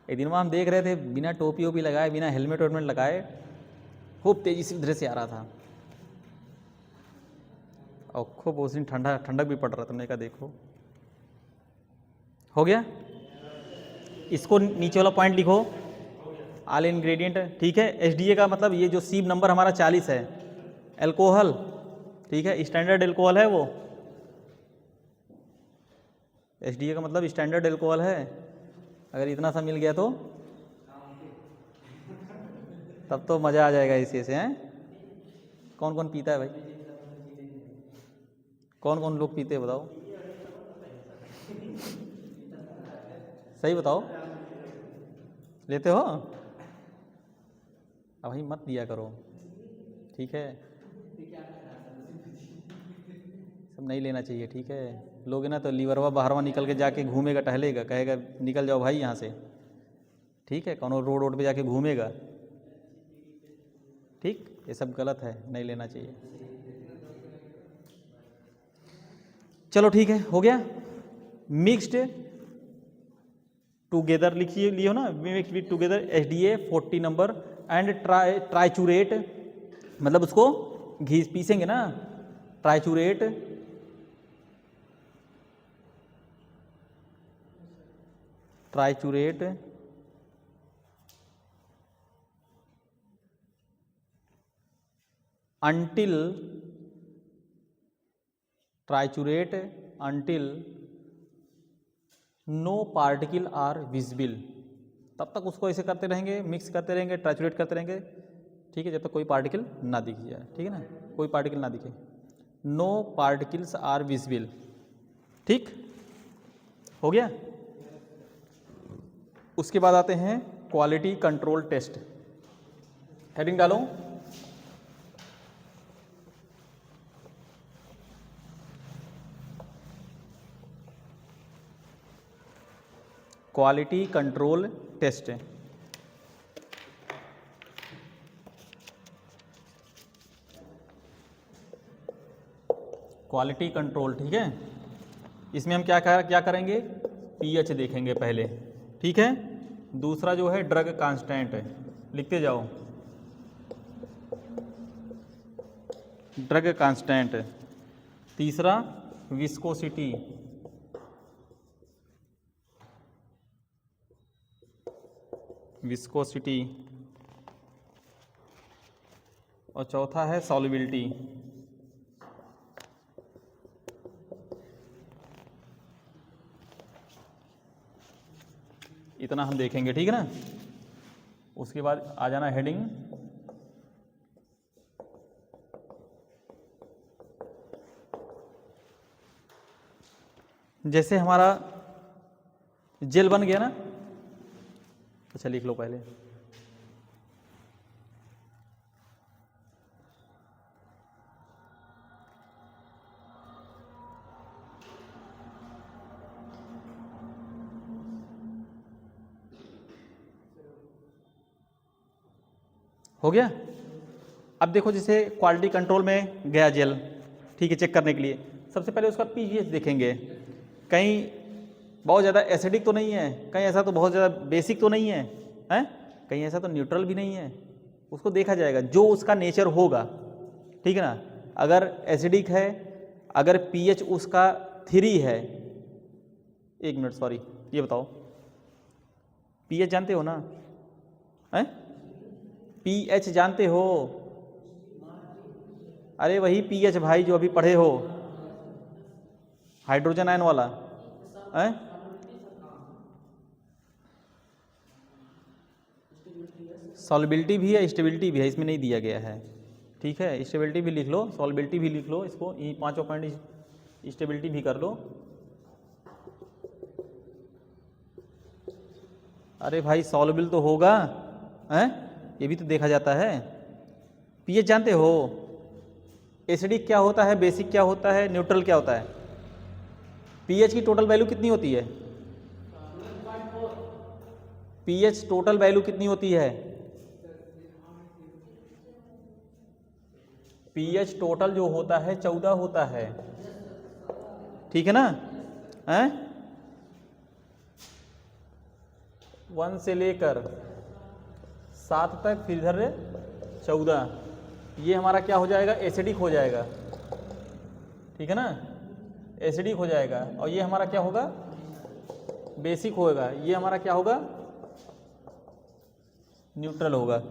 एक दिन वहाँ हम देख रहे थे, बिना टोपी ओपी लगाए, बिना हेलमेट वेलमेट लगाए, खूब तेजी से उधर से आ रहा था और खूब उस दिन ठंडक भी पड़ रहा था। तुमने कहा देखो, हो गया। इसको नीचे वाला पॉइंट लिखो, ऑल इंग्रेडिएंट, ठीक है। एसडीए का मतलब ये जो सीब नंबर हमारा 40 है, एल्कोहल, ठीक है, स्टैंडर्ड एल्कोहल है वो। एसडीए का मतलब स्टैंडर्ड एल्कोहल है। अगर इतना सा मिल गया तो तब तो मज़ा आ जाएगा इसी से, हैं? कौन कौन पीता है भाई? कौन कौन लोग पीते हैं बताओ, सही बताओ। लेते हो? अब भाई मत दिया करो, ठीक है। सब नहीं लेना चाहिए, ठीक है। लोगे ना तो लीवरवा बाहरवा निकल के जाके घूमेगा, टहलेगा, कहेगा निकल जाओ भाई यहाँ से, ठीक है। कौन रोड पे जाके घूमेगा, ठीक। ये सब गलत है, नहीं लेना चाहिए। चलो ठीक है, हो गया। मिक्स्ड टुगेदर लिखिए, लियो ना, mixed with together SDA 40 number and triturate, मतलब उसको घी पीसेंगे ना, ट्राइचूरेट, ट्राइचूरेट until triturate until no particle are visible, तब तक उसको ऐसे करते रहेंगे, मिक्स करते रहेंगे, ट्राइचुरेट करते रहेंगे, ठीक है, जब तक कोई पार्टिकल ना दिख जाए, ठीक है ना, कोई पार्टिकल ना दिखे। नो पार्टिकल्स आर विजिबल, ठीक हो गया। उसके बाद आते हैं क्वालिटी कंट्रोल टेस्ट। हेडिंग डालो, quality control test. Quality control, ठीक है। इसमें हम क्या करेंगे, पीएच देखेंगे पहले, ठीक है। दूसरा जो है ड्रग कांस्टेंट, लिखते जाओ, ड्रग कांस्टेंट। तीसरा विस्कोसिटी, विस्कोसिटी, और चौथा है सॉल्युबिलिटी। इतना हम देखेंगे, ठीक है ना। उसके बाद आ जाना हेडिंग, जैसे हमारा जेल बन गया ना, अच्छा लिख लो पहले, हो गया। अब देखो, जैसे क्वालिटी कंट्रोल में गया जेल, ठीक है, चेक करने के लिए सबसे पहले उसका पीएच देखेंगे। कहीं बहुत ज़्यादा एसिडिक तो नहीं है, कहीं ऐसा तो बहुत ज़्यादा बेसिक तो नहीं है, हैं? कहीं ऐसा तो न्यूट्रल भी नहीं है, उसको देखा जाएगा जो उसका नेचर होगा, ठीक है ना। अगर एसिडिक है, अगर पीएच उसका 3 है, 1 मिनट सॉरी, ये बताओ पीएच जानते हो ना, हैं? पीएच जानते हो? अरे वही पीएच भाई जो अभी पढ़े हो, हाइड्रोजन आयन वाला है? सॉल्बिलिटी भी है, स्टेबिलिटी भी है, इसमें नहीं दिया गया है। ठीक है, स्टेबिलिटी भी लिख लो, सॉल्बिलिटी भी लिख लो, इसको ये पांचों पॉइंट स्टेबिलिटी भी कर लो। अरे भाई सॉल्युबल तो होगा हैं, ये भी तो देखा जाता है। पीएच जानते हो? एसिडिक क्या होता है, बेसिक क्या होता है, न्यूट्रल क्या होता है? पीएच की टोटल वैल्यू कितनी होती है? पीएच टोटल वैल्यू कितनी होती है? पीएच टोटल जो होता है 14 होता है, ठीक है ना? हैं 1 से लेकर 7 तक, फिर इधर 14, ये हमारा क्या हो जाएगा? एसिडिक हो जाएगा, ठीक है ना? एसिडिक हो जाएगा। और ये हमारा क्या होगा? बेसिक होगा। ये हमारा क्या होगा? न्यूट्रल होगा।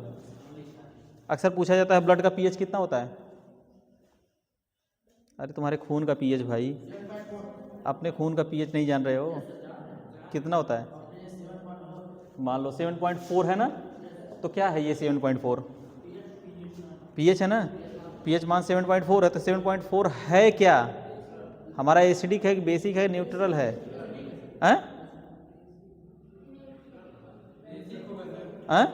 अक्सर पूछा जाता है ब्लड का पीएच कितना होता है? अरे तुम्हारे खून का पीएच भाई, अपने खून का पीएच नहीं जान रहे हो? कितना होता है? मान लो 7.4 है ना, तो क्या है ये 7.4? पीएच है ना, पीएच मान 7.4 है, तो 7.4 है क्या? हमारा एसिडिक है, बेसिक है, न्यूट्रल है? हैं? हैं?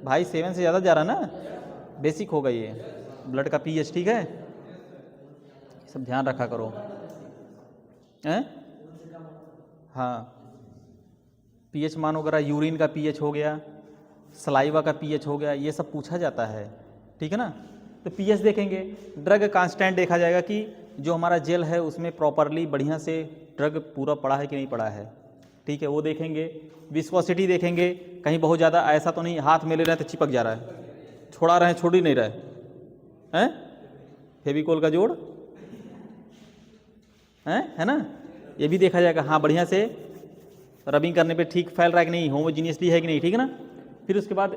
भाई 7 से ज़्यादा जा रहा ना, बेसिक होगा ये ब्लड का पीएच, ठीक है? सब ध्यान रखा करो हैं। हाँ, पीएच मान वगैरह, यूरिन का पीएच हो गया, सलाइवा का पीएच हो गया, ये सब पूछा जाता है, ठीक है ना? तो पीएच देखेंगे। ड्रग कांस्टेंट देखा जाएगा कि जो हमारा जेल है उसमें प्रॉपरली बढ़िया से ड्रग पूरा पड़ा है कि नहीं पड़ा है, ठीक है, वो देखेंगे। विस्कोसिटी देखेंगे, कहीं बहुत ज़्यादा ऐसा तो नहीं हाथ में ले रहे हैं तो चिपक जा रहा है, छोड़ा रहे हैं छोड़ ही नहीं रहे हैं, फेविकोल का जोड़ है ना, ये भी देखा जाएगा। हाँ, बढ़िया से रबिंग करने पे ठीक फैल रहा है कि नहीं, होमोजीनियसली है कि नहीं, ठीक है ना? फिर उसके बाद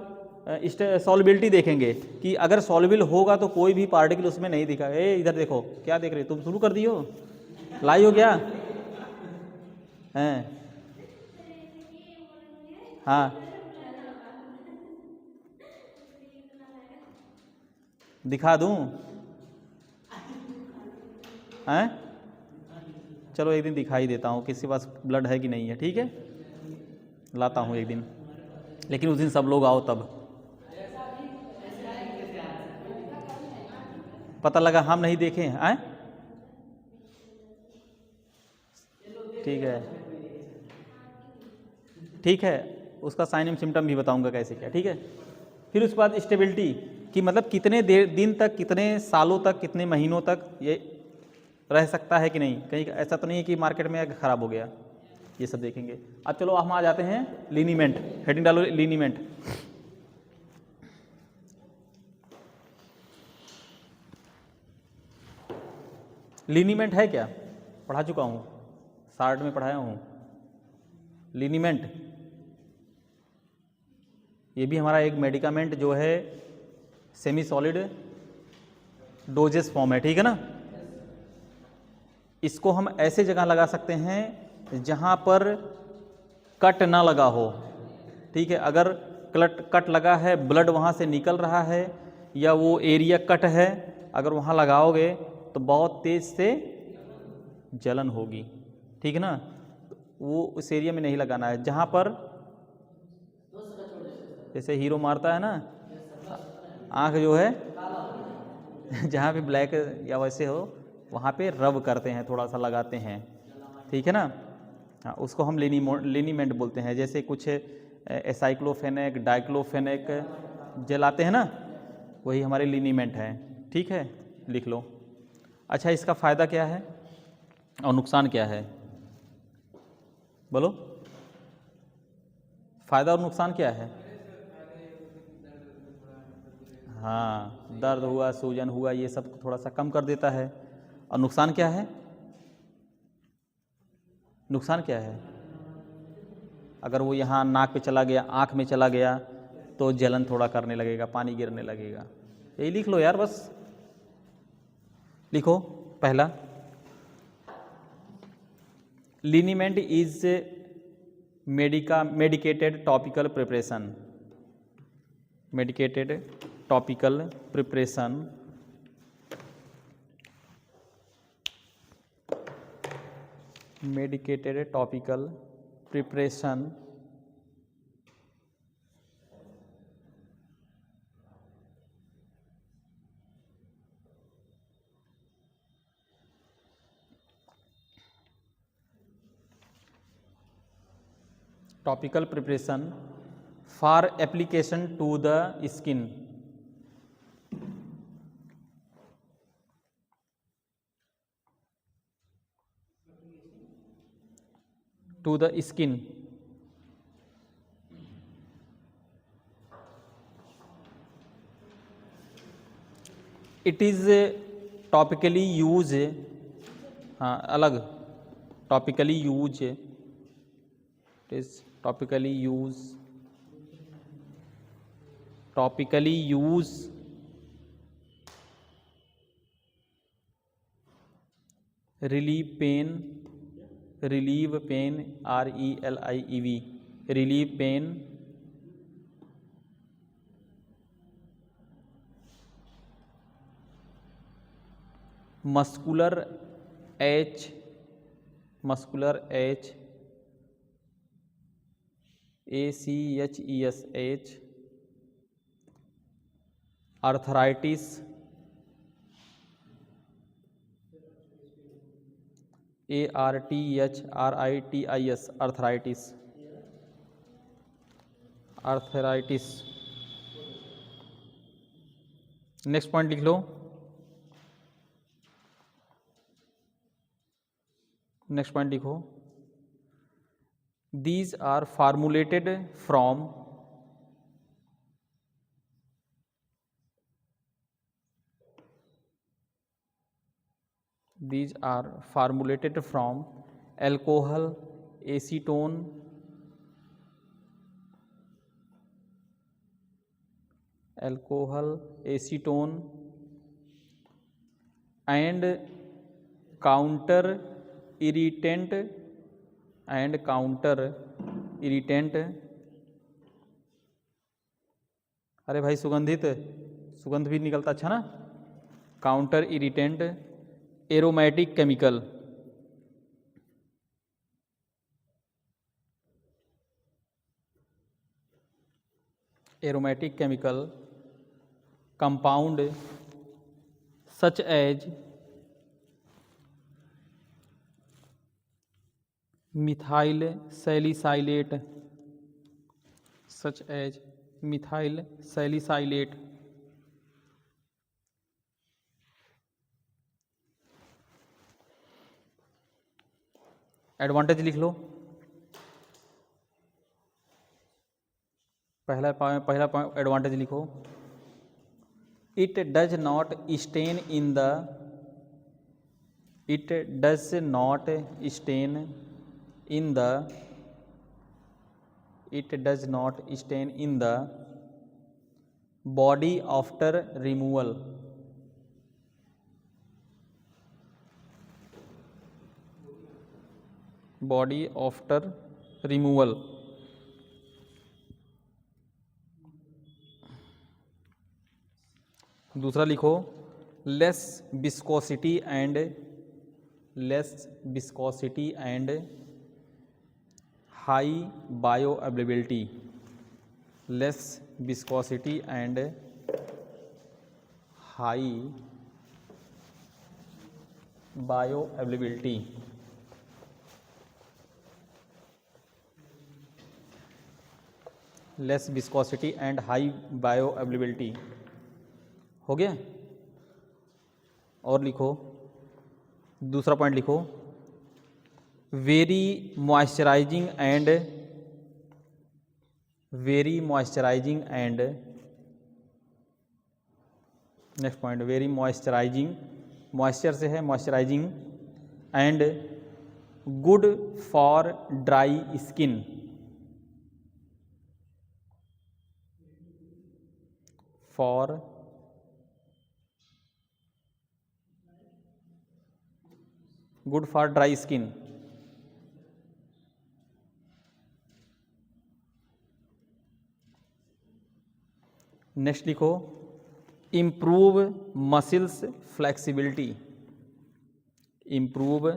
सॉल्युबिलिटी देखेंगे कि अगर सॉल्युबल होगा तो कोई भी पार्टिकल उसमें नहीं दिखा। इधर देखो, क्या देख रहे हो तुम? शुरू कर दियो, लाई हो गया हैं? हाँ, दिखा दूं हैं? चलो एक दिन दिखाई देता हूँ किसी के पास ब्लड है कि नहीं है, ठीक है? लाता हूँ एक दिन, लेकिन उस दिन सब लोग आओ तब। पता लगा हम नहीं देखे हैं, ठीक है, ठीक है, उसका साइन एंड सिम्टम भी बताऊंगा कैसे क्या, ठीक है? फिर उसके बाद स्टेबिलिटी कि मतलब कितने दिन तक, कितने सालों तक, कितने महीनों तक ये रह सकता है कि नहीं, कहीं ऐसा तो नहीं है कि मार्केट में ख़राब हो गया, ये सब देखेंगे। अब चलो हम आ जाते हैं लिनीमेंट, हेडिंग डालो लिनीमेंट। लिनीमेंट है क्या? पढ़ा चुका हूँ, शार्ट में पढ़ाया हूँ। लिनीमेंट ये भी हमारा एक मेडिकामेंट जो है सेमी सॉलिड डोजेस फॉर्म है, ठीक है ना? इसको हम ऐसे जगह लगा सकते हैं जहाँ पर कट ना लगा हो, ठीक है? अगर कट लगा है, ब्लड वहाँ से निकल रहा है या वो एरिया कट है, अगर वहाँ लगाओगे तो बहुत तेज़ से जलन होगी, ठीक है ना? वो उस एरिया में नहीं लगाना है जहाँ पर, जैसे हीरो मारता है ना, आँख जो है जहाँ पे ब्लैक या वैसे हो वहाँ पे रब करते हैं, थोड़ा सा लगाते हैं, ठीक है ना? हाँ, उसको हम लिनीमेंट बोलते हैं। जैसे कुछ एसाइक्लोफेनेक, डाइक्लोफेनेक जलाते हैं ना, वही हमारे लिनीमेंट है, ठीक है? लिख लो। अच्छा, इसका फ़ायदा क्या है और नुकसान क्या है? बोलो, फ़ायदा और नुकसान क्या है? हाँ, दर्द हुआ, सूजन हुआ, ये सब थोड़ा सा कम कर देता है। और नुकसान क्या है? नुकसान क्या है? अगर वो यहाँ नाक पे चला गया, आँख में चला गया तो जलन थोड़ा करने लगेगा, पानी गिरने लगेगा। यही लिख लो यार, बस लिखो। पहला लिनीमेंट is medicated topical preparation. Medicated topical preparation. Medicated topical preparation. Topical preparation for application to the skin. To the skin. It is topically used, हाँ अलग, topically used, it is topically used relieve pain, relieve pain, RELIEV, relieve pain, muscular H, ACHESH, arthritis, ARTHRITIS, arthritis, next point लिख लो, next point लिखो, these are formulated from alcohol, acetone, and counter irritant अरे भाई सुगंध भी निकलता अच्छा ना, counter irritant, aromatic chemical, compound such as methyl salicylate, advantage लिख लो, पहला एडवांटेज लिखो, it does not stain in the body after removal, दूसरा लिखो, less viscosity and high bio availability, less viscosity and high bio availability, हो गया। और लिखो, दूसरा पॉइंट लिखो, very moisturizing and next point, very moisturizing, moisture से है moisturizing, and good for dry skin, good for dry skin, next लिखो, improve muscles flexibility, improve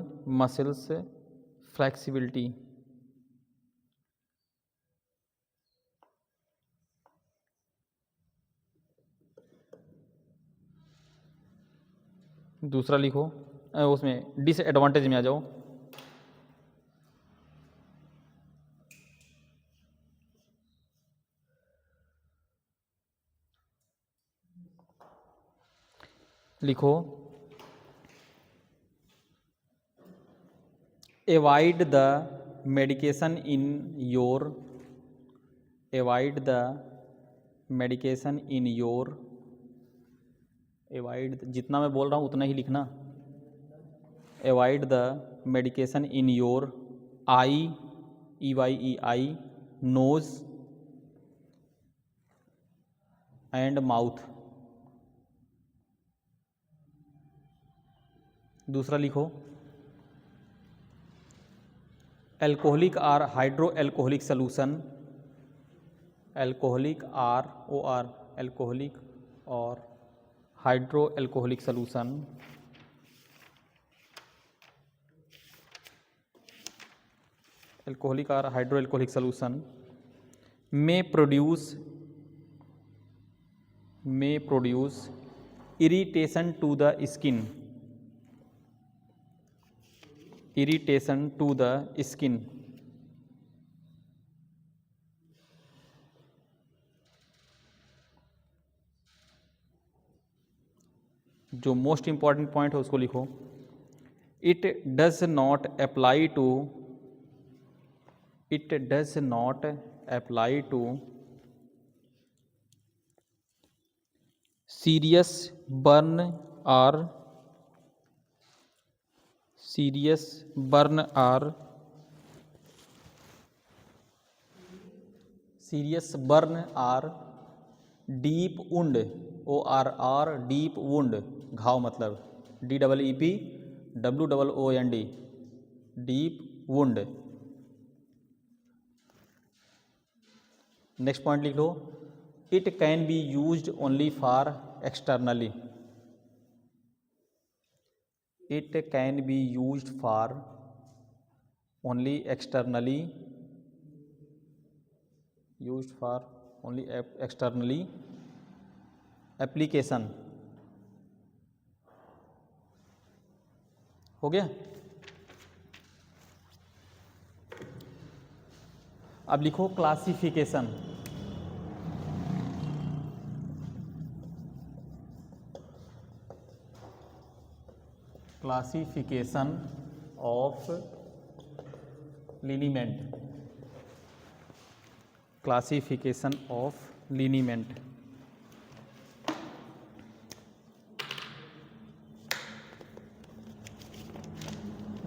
muscles flexibility. दूसरा लिखो, उसमें डिसएडवांटेज में आ जाओ। लिखो, avoid the medication in your, avoid the medication in your, avoid, जितना मैं बोल रहा हूँ उतना ही लिखना। Avoid the medication in your eye, EYEI, nose and mouth. दूसरा लिखो, alcoholic or hydro alcoholic solution, alcoholic ROR, alcoholic और हाइड्रो एल्कोहलिक सोल्यूशन एल्कोहलिक और हाइड्रो एल्कोहलिक सोल्यूशन में produce irritation to the skin, irritation to the skin. जो most important point है उसको लिखो, it does not apply to, it does not apply to serious burn or, serious burn or, serious burn or deep wound, ORR, deep wound, घाव मतलब DEEPWOOND, deep wound. Next point लिख लो, it can be used only for externally, it can be used for only externally, used for only externally application. हो गया। अब लिखो classification, classification of लिनीमेंट, classification of liniment.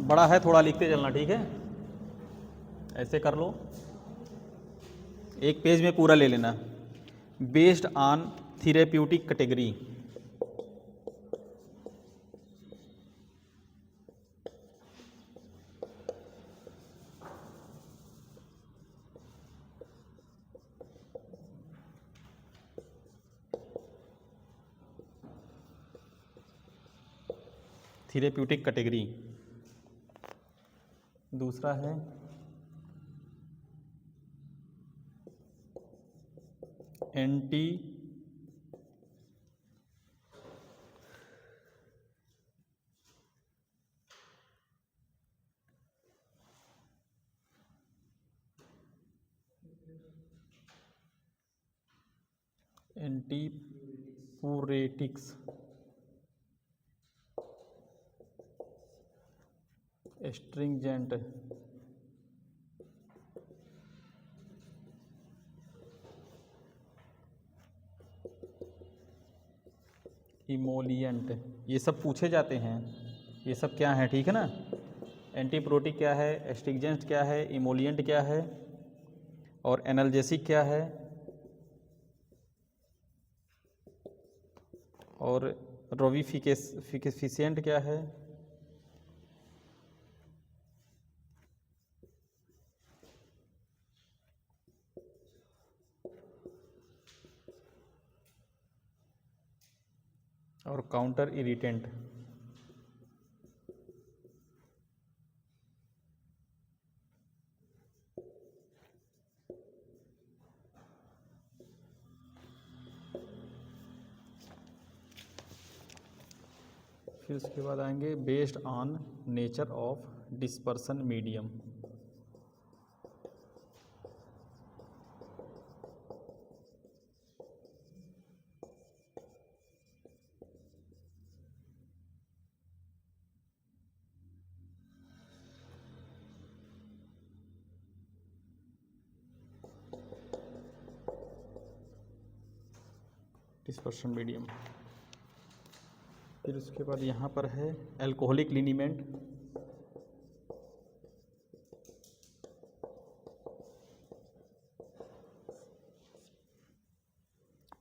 बड़ा है, थोड़ा लिखते चलना, ठीक है। ऐसे कर लो, एक पेज में पूरा ले लेना। Based on therapeutic category, therapeutic category. दूसरा है एंटी एंटीपूरेटिक्स, एस्ट्रिंजेंट, इमोलिएंट, ये सब पूछे जाते हैं। ये सब क्या है, ठीक है ना। एंटीप्रोटिक क्या है, एस्ट्रिंजेंट क्या है, इमोलिएंट क्या है, और एनाल्जेसिक क्या है, और रोविफिकेशिएंट क्या है, और काउंटर इरिटेंट। फिर उसके बाद आएंगे based on nature of dispersion medium. Dispersion medium. फिर उसके बाद यहाँ पर है अल्कोहलिक लिनीमेंट,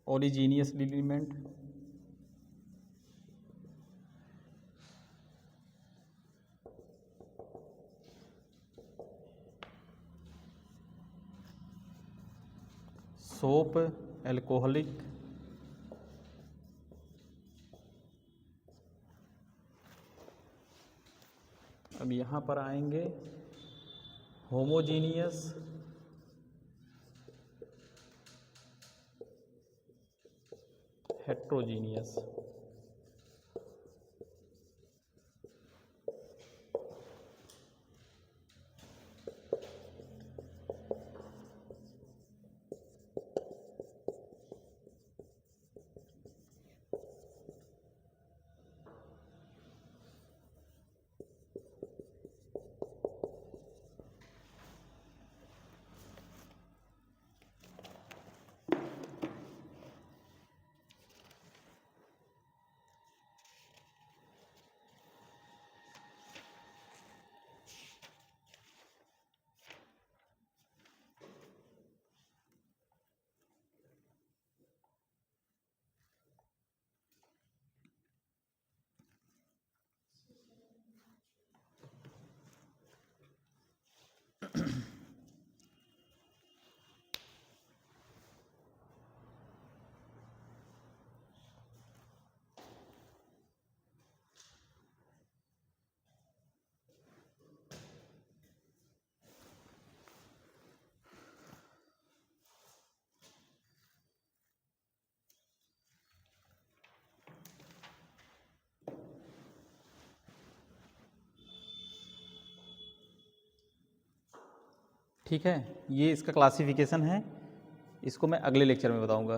ओलिजीनियस लिनीमेंट, सोप अल्कोहलिक, अब यहाँ पर आएंगे होमोजीनियस, हेट्रोजीनियस। ठीक है, ये इसका क्लासिफिकेशन है, इसको मैं अगले लेक्चर में बताऊंगा।